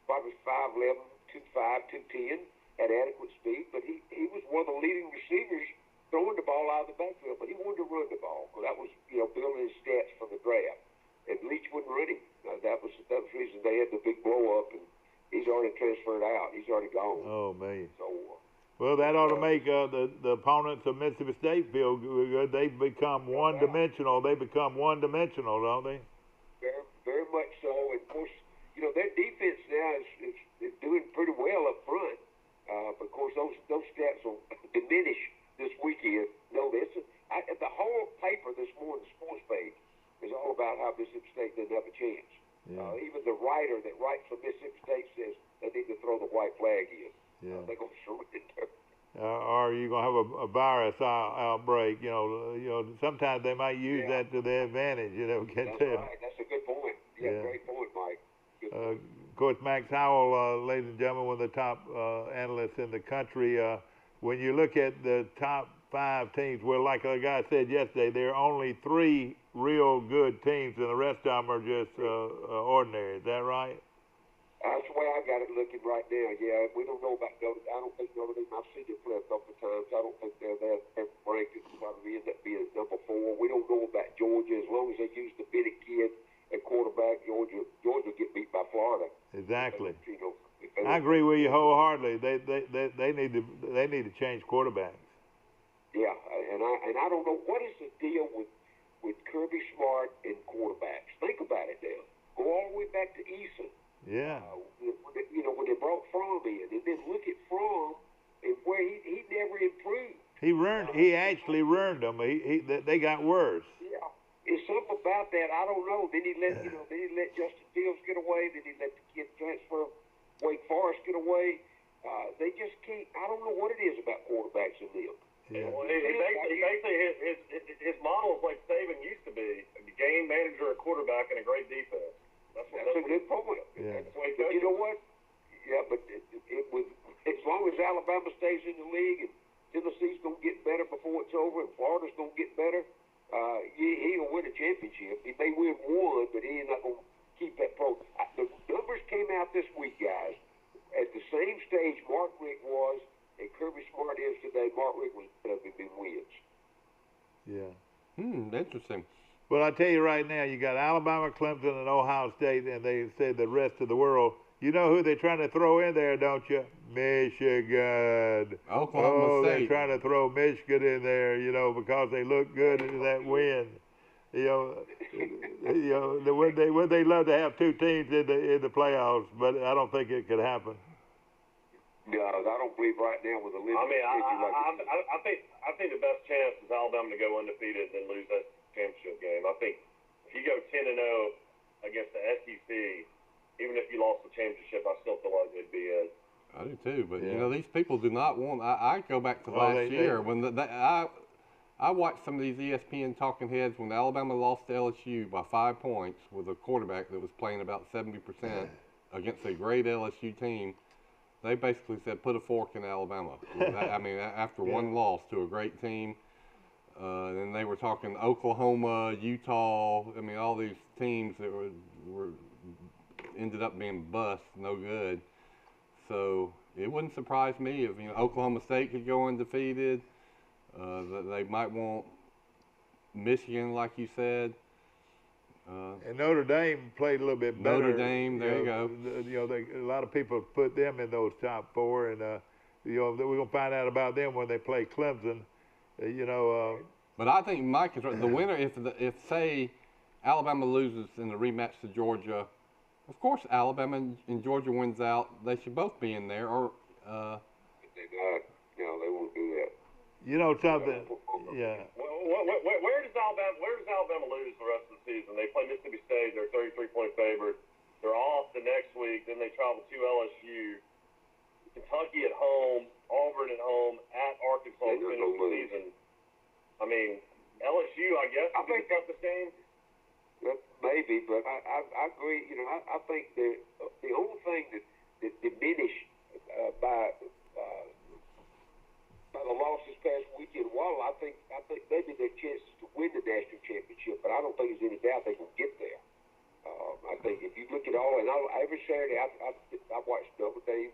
probably 5'11", 2'5", 210, had adequate speed. But he was one of the leading receivers throwing the ball out of the backfield. But he wanted to run the ball, because that was, building his stats for the draft. And Leach wouldn't run him. That was the reason they had the big blow up, and he's already transferred out. He's already gone. Oh, man. So, well, that ought to make the opponents of Mississippi State feel good. They become one-dimensional. They become one-dimensional, don't they? Very, very much so. And of course, their defense now is doing pretty well up front. But of course, those stats will diminish this weekend. The whole paper this morning, the sports page, is all about how Mississippi State didn't have a chance. Yeah. Even the writer that writes for Mississippi State says they need to throw the white flag in. Yeah. They're going to surrender. Or you're going to have a virus outbreak. Sometimes they might use that to their advantage. Can't That's tell. right. That's a good point. Yeah, great point, Mike. Good point. Of course, Max Howell, ladies and gentlemen, one of the top analysts in the country. When you look at the top 5 teams, well, like the guy said yesterday, there are only 3 real good teams, and the rest of them are just ordinary. Is that right? That's the way I got it looking right now. Yeah, we don't know about Notre Dame. I don't think Notre Dame. I've seen it flip a couple of times. I don't think they're ranked. It'll probably end up being number 4. We don't know about Georgia. As long as they use the Bennett kid at quarterback, Georgia get beat by Florida. Exactly. I agree with you wholeheartedly. They need to change quarterbacks. Yeah, and I don't know what is the deal with Kirby Smart and quarterbacks. Think about it, Dale. Go all the way back to Eason. Yeah. When they brought Fromm in, and then look at Fromm and where he never improved. He actually ruined them. They got worse. Yeah. It's something about that. I don't know. Then he let Justin Fields get away. Then he let the kid transfer Wake Forest get away. They just can't. I don't know what it is about quarterbacks in them. Yeah. Well, he basically his model is like Saban used to be: a game manager, a quarterback, and a great defense. That's a good point. Yeah. But you know what? Yeah, but it was, as long as Alabama stays in the league and Tennessee's gonna get better before it's over, and Florida's gonna get better, he will win a championship. He may win one, but he ain't not gonna keep that pro. The numbers came out this week, guys. At the same stage Mark Richt was and Kirby Smart is today, Mark Richt was in wins. Yeah. Interesting. Well, I tell you right now, you got Alabama, Clemson, and Ohio State, and they said the rest of the world. You know who they're trying to throw in there, don't you? Michigan. Oklahoma State. They're trying to throw Michigan in there, because they look good in that win. Would they love to have 2 teams in the playoffs, but I don't think it could happen. No, I don't believe right now with a limited I think the best chance is Alabama to go undefeated and then lose that championship game. I think if you go 10-0 against the SEC, even if you lost the championship, I still feel like they'd be in. I do too, but these people do not want. I go back to last year when I watched some of these ESPN talking heads when Alabama lost to LSU by 5 points with a quarterback that was playing about 70% against a great LSU team. They basically said, put a fork in Alabama. I mean, after one loss to a great team. Then they were talking Oklahoma, Utah. I mean, all these teams that were ended up being bust, no good. So it wouldn't surprise me if Oklahoma State could go undefeated. They might want Michigan, like you said. And Notre Dame played a little bit better. Notre Dame, there you go. A lot of people put them in those top 4, and we're gonna find out about them when they play Clemson. But I think Mike is right. The winner, if say Alabama loses in the rematch to Georgia, of course Alabama and Georgia wins out. They should both be in there. Or they not. No, they won't do that. Something. Yeah. Where does Alabama lose the rest of the season? They play Mississippi State. They're 33-point favorite. They're off the next week. Then they travel to LSU, Kentucky at home, Auburn at home, at Arkansas to finish the season. I mean, LSU, I guess, I think that's the same. Maybe, but I agree. I think the only thing that diminished by the loss this past weekend, I think maybe their chances to win the national championship, but I don't think there's any doubt they can get there. I think if you look at all, and every Saturday I watched double games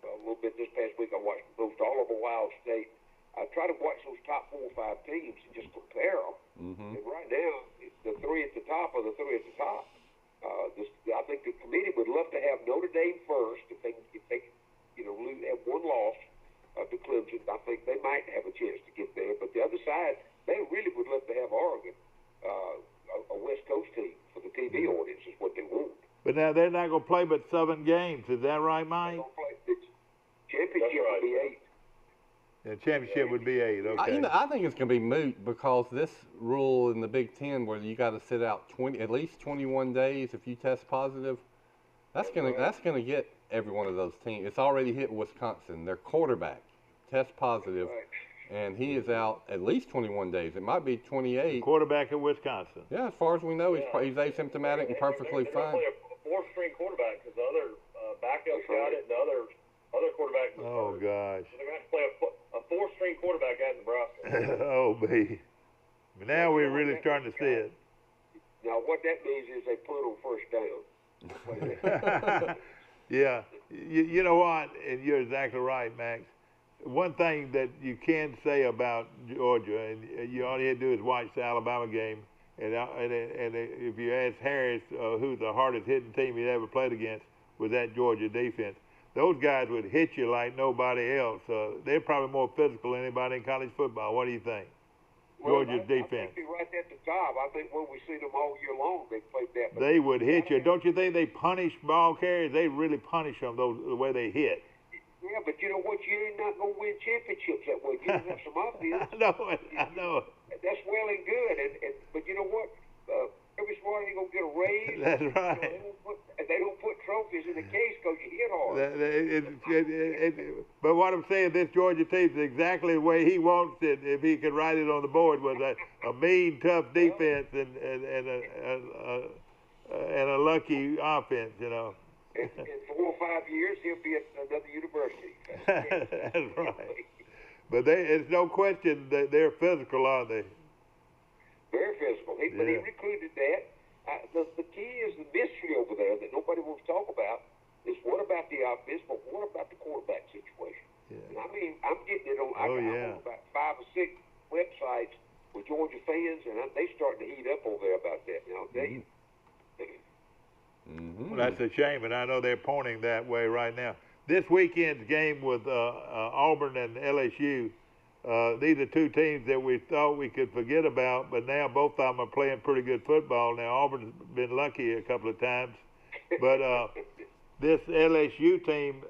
a little bit this past week. I watched most all of Ohio State. I try to watch those top 4 or 5 teams and just compare them. decide, they really would love to have Oregon, a West Coast team for the TV audience is what they want. But now they're not going to play but 7 games. Is that right, Mike? They don't play. Championship would be 8. The championship would be 8. Okay. I think it's going to be moot because this rule in the Big Ten, where you got to sit out at least 21 days if you test positive, that's going to get every one of those teams. It's already hit Wisconsin. Their quarterback test positive, and he is out at least 21 days. It might be 28. Quarterback in Wisconsin. Yeah, as far as we know, he's asymptomatic and perfectly they're fine. They're going to play a 4th-string quarterback because the other backups got it, and the other quarterback was Oh, hurt. gosh. So they're going to have to play a 4th-string quarterback at Nebraska. Oh, me. But now we're really starting to see it. Now, what that means is they put on first down. Yeah. You know what? And you're exactly right, Max. One thing that you can say about Georgia, and you all you had to do is watch the Alabama game, and if you ask Harris who's the hardest hitting team he ever played against, was that Georgia defense. Those guys would hit you like nobody else. They're probably more physical than anybody in college football. What do you think? Georgia's defense. I think they're right at the top. I think when we see them all year long, they played that. They would hit you. Don't you think they punish ball carriers? They really punish them the way they hit. Yeah, but you know what? You're not going to win championships that way. You have some offense. I know. That's well and good. But you know what? Every so often you're going to get a raise. That's right. They don't put trophies in the case because you hit hard. But what I'm saying, this Georgia team is exactly the way he wants it. If he could write it on the board, was a mean, tough defense and a lucky offense. You know. In 4 or 5 years, he'll be at another university. That's right. But it's no question that they're physical, aren't they? Very physical. But he recruited that. The key is the mystery over there that nobody wants to talk about is what about the offense, but what about the quarterback situation? Yeah. And I mean, I'm getting it on. I'm on about 5 or 6 websites with Georgia fans, and they starting to heat up over there about that. You know, Well, that's a shame, and I know they're pointing that way right now. This weekend's game with Auburn and LSU, these are 2 teams that we thought we could forget about, but now both of them are playing pretty good football. Now, Auburn's been lucky a couple of times, but this LSU team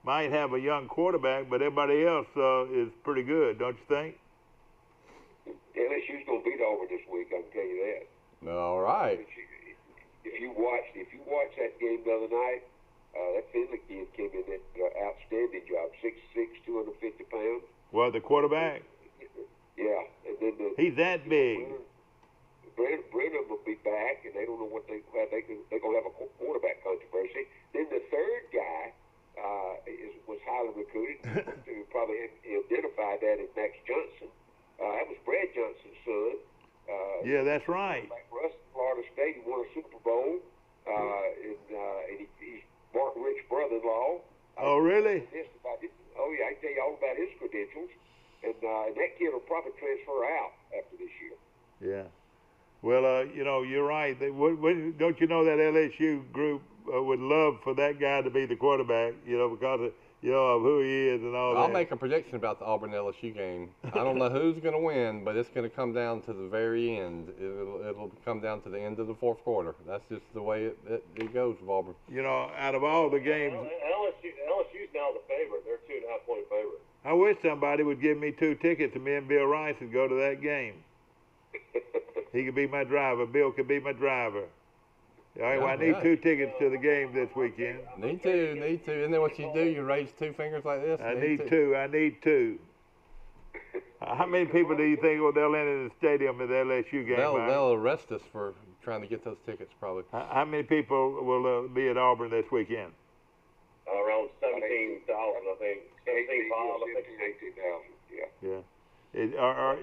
might have a young quarterback, but everybody else is pretty good, don't you think? LSU's going to beat Auburn this week, I can tell you that. All right. If you watch that game the other night, that Finley kid came in at an outstanding job, 6'6", 250 pounds. Well, the quarterback? Yeah. And then he's that big. Brennan will be back, and they don't know what they're going to have a quarterback controversy. Then the third guy was highly recruited. You probably identified that as Max Johnson. That was Brad Johnson's son. Yeah, that's right. Russ, Florida State, he won a Super Bowl, and he's Mark Rich's brother-in-law. Oh, really? Oh, yeah, I can tell you all about his credentials. And that kid will probably transfer out after this year. Yeah. Well, you know, you're right. Don't you know that LSU group would love for that guy to be the quarterback, you know, because of who he is and all that. I'll make a prediction about the Auburn-LSU game. I don't know who's going to win, but it's going to come down to the very end. It'll come down to the end of the 4th quarter. That's just the way it goes with Auburn. You know, out of all the games. LSU's now the favorite. They're 2.5-point favorite. I wish somebody would give me 2 tickets and me and Bill Rice and go to that game. He could be my driver. Bill could be my driver. All right, well, I need 2 tickets to the game this weekend. Need to. Isn't that what you do? You raise 2 fingers like this? I need 2. How many people do you think they'll let in the stadium at the LSU game? They'll arrest us for trying to get those tickets, probably. How many people will be at Auburn this weekend? Around 17,000, I think. 17,500, I think. 18,000, yeah. Yeah.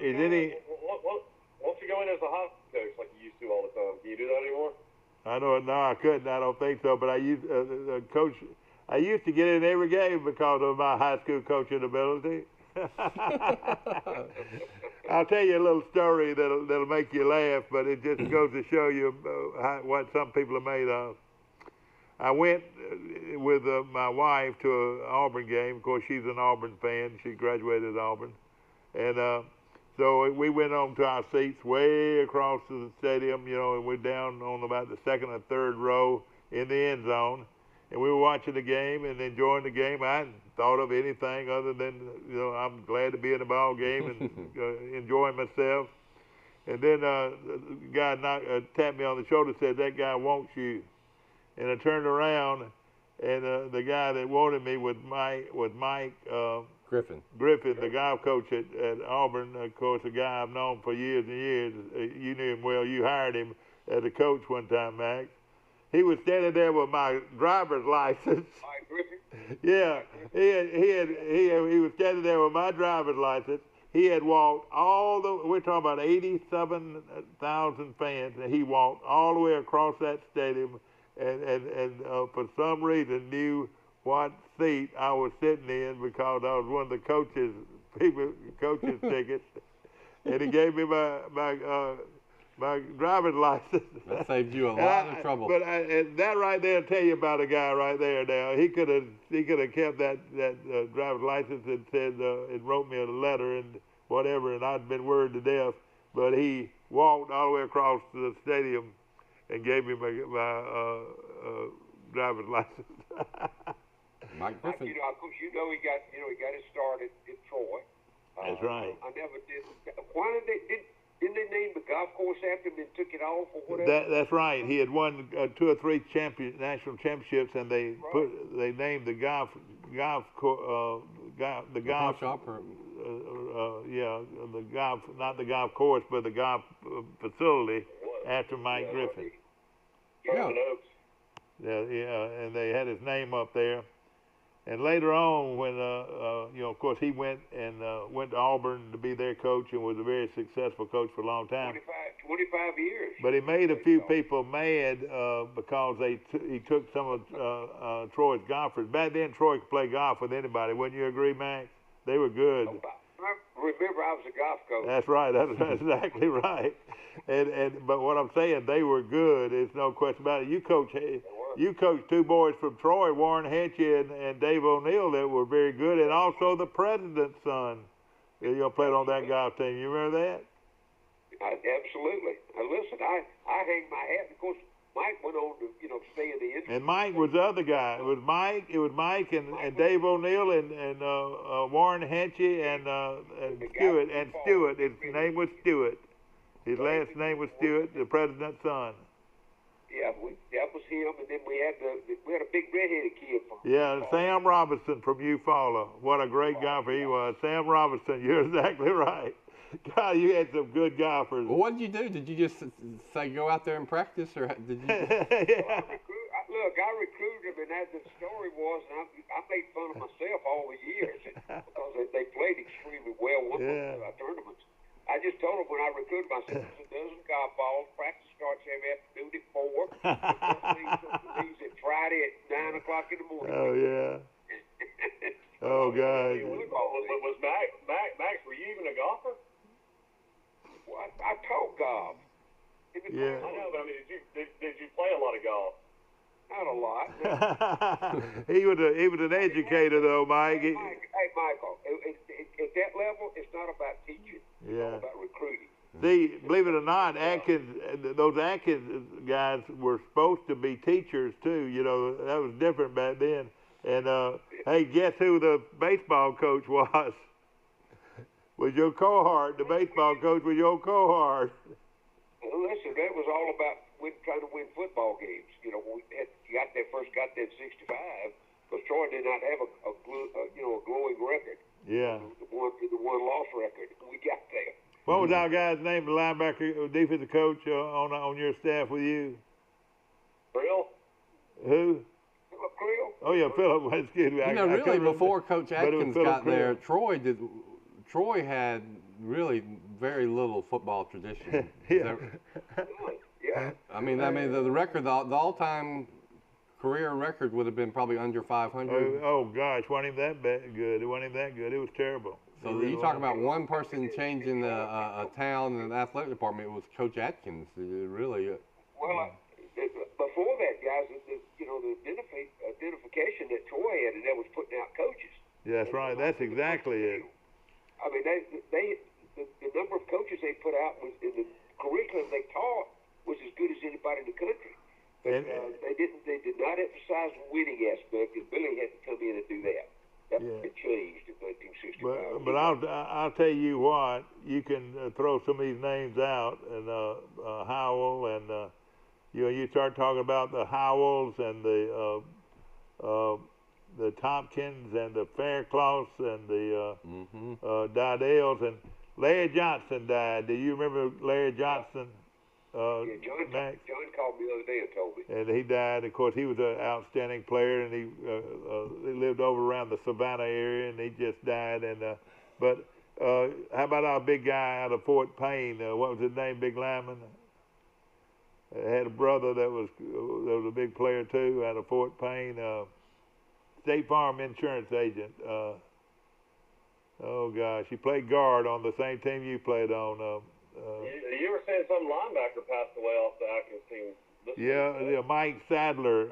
Is any... Won't you go in as a hot coach like you used to all the time? Can you do that anymore? I know. No, I couldn't. I don't think so. But I used coach. I used to get in every game because of my high school coaching ability. I'll tell you a little story that'll make you laugh, but it just goes to show you what some people are made of. I went with my wife to an Auburn game. Of course, she's an Auburn fan. She graduated at Auburn, and So we went on to our seats way across the stadium, you know, and we're down on about the second or third row in the end zone. And we were watching the game and enjoying the game. I hadn't thought of anything other than, you know, I'm glad to be in the ball game and enjoying myself. And then the guy tapped me on the shoulder and said, "That guy wants you." And I turned around, and the guy that wanted me was Mike Griffin, the golf coach at Auburn. Of course, a guy I've known for years and years. You knew him well. You hired him as a coach one time, Max. He was standing there with my driver's license. Mike Griffin? Yeah, he was standing there with my driver's license. He had walked we're talking about 87,000 fans, and he walked all the way across that stadium and for some reason knew what seat I was sitting in because I was one of the coaches' tickets. And he gave me my driver's license. That saved you a lot of trouble. But and that right there will tell you about a guy right there. Now he could have kept that driver's license and said and wrote me a letter and whatever, and I'd been worried to death. But he walked all the way across the stadium and gave me my driver's license. Mike Griffin. You know, of course, he got his start at Troy. That's right. I never did. Why didn't they name the golf course after him and took it off or whatever? That's right. He had won 2 or 3 national championships, and they named the golf shop not the golf course, but the golf facility after Mike Griffin. Yeah. And they had his name up there. And later on, when of course, he went to Auburn to be their coach and was a very successful coach for a long time. 25 years. But he made a few people mad because he took some of Troy's golfers. Back then, Troy could play golf with anybody. Wouldn't you agree, Max? They were good. Remember, I was a golf coach. That's right. That's exactly right. But what I'm saying, they were good. There's no question about it. You coached 2 boys from Troy, Warren Hetchy and Dave O'Neill, that were very good, and also the president's son. Played on that golf team. You remember that? Absolutely. Listen, I hang my hat. Of course, Mike went on to stay in the industry. And Mike was the other guy. It was Mike and Dave O'Neill and Warren Hetchy and Stewart. And Stewart. His name was Stewart. His last name was Stewart, the president's son. Yeah, that was him, and then we had a big redheaded kid from. Yeah, Sam Robinson from Eufaula. What a great golfer he was. Sam Robinson, you're exactly right. God, you had some good golfers. Well, what did you do? Did you just say go out there and practice, or did you? Look, I recruited him, and as the story was, and I made fun of myself all the years because they played extremely well, won tournaments. I just told him when I recruited him, I said, there's a dozen golf balls. Practice starts every afternoon at 4. These at Friday at 9 o'clock in the morning. Oh, yeah. Oh, God. Was Max, were you even a golfer? Well, I taught golf. Yeah. I know, but I mean, did you play a lot of golf? Not a lot. He was an educator, though, Mike. Hey, Michael, at that level, it's not about teaching. It's all about recruiting. See, believe it or not, those Atkins guys were supposed to be teachers, too. That was different back then. And, hey, guess who the baseball coach was? Was your cohort. The baseball coach was your cohort. Listen, that was all about trying to win football games. When we first got that 65, because Troy did not have a glowing record. Yeah. The one loss record. We got there. What was our guy's name, the linebacker, defensive coach on your staff with you? Brill? Who? Philip Creel. Oh yeah, Philip. Excuse me. Really, before Coach Atkins got there, Troy had really very little football tradition. Yeah. Yeah. I mean, the record, the all-time career record would have been probably under 500. Oh gosh, wasn't even that good. It wasn't even that good. It was terrible. So you talk about one person changing a town and the athletic department. It was Coach Atkins. Really. Well, before that, guys, the identification that Troy had, and that was putting out coaches. Yeah, that's right. That's exactly it. I mean, they the number of coaches they put out was in the curriculum they taught was as good as anybody in the country. But they did not emphasize the winning aspect, and Billy had to come in and do that. That changed in 1965. But I'll tell you what, you can throw some of these names out, and Howell, and you start talking about the Howells and the Tompkins and the Faircloths and the Dydales, and Larry Johnson died. Do you remember Larry Johnson? John called me the other day and told me. And he died. Of course, he was an outstanding player, and he lived over around the Savannah area, and he just died. And but how about our big guy out of Fort Payne? What was his name? Big lineman. Had a brother that was a big player too out of Fort Payne. State Farm insurance agent. Oh gosh, he played guard on the same team you played on. You were saying some linebacker passed away off the Atkins team. Yeah, Mike Sadler.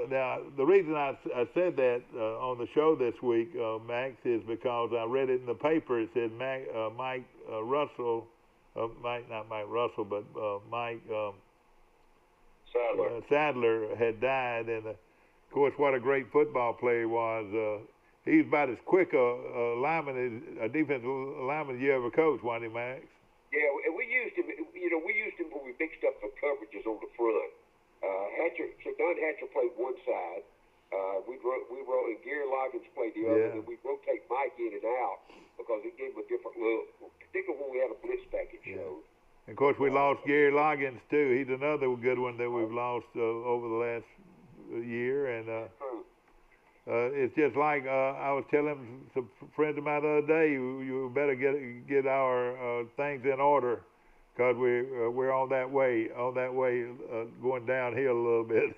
Now, the reason I said that on the show this week, Max, is because I read it in the paper. It said Mike Russell, not Mike Russell, but Mike Sadler had died, and of course, what a great football player he was. He's about as quick a lineman, a defensive lineman you ever coached, wasn't he, Max? Yeah, and we used him. We used him when we mixed up the coverages on the front. Don Hatcher played one side. And Gary Loggins played the other, and we'd rotate Mike in and out because it gave him a different look, particularly when we had a blitz package show. And of course, we lost Gary Loggins too. He's another good one that we've lost over the last year, and. It's just like I was telling some friends of mine the other day. You better get our things in order, because we're on that way, going downhill a little bit.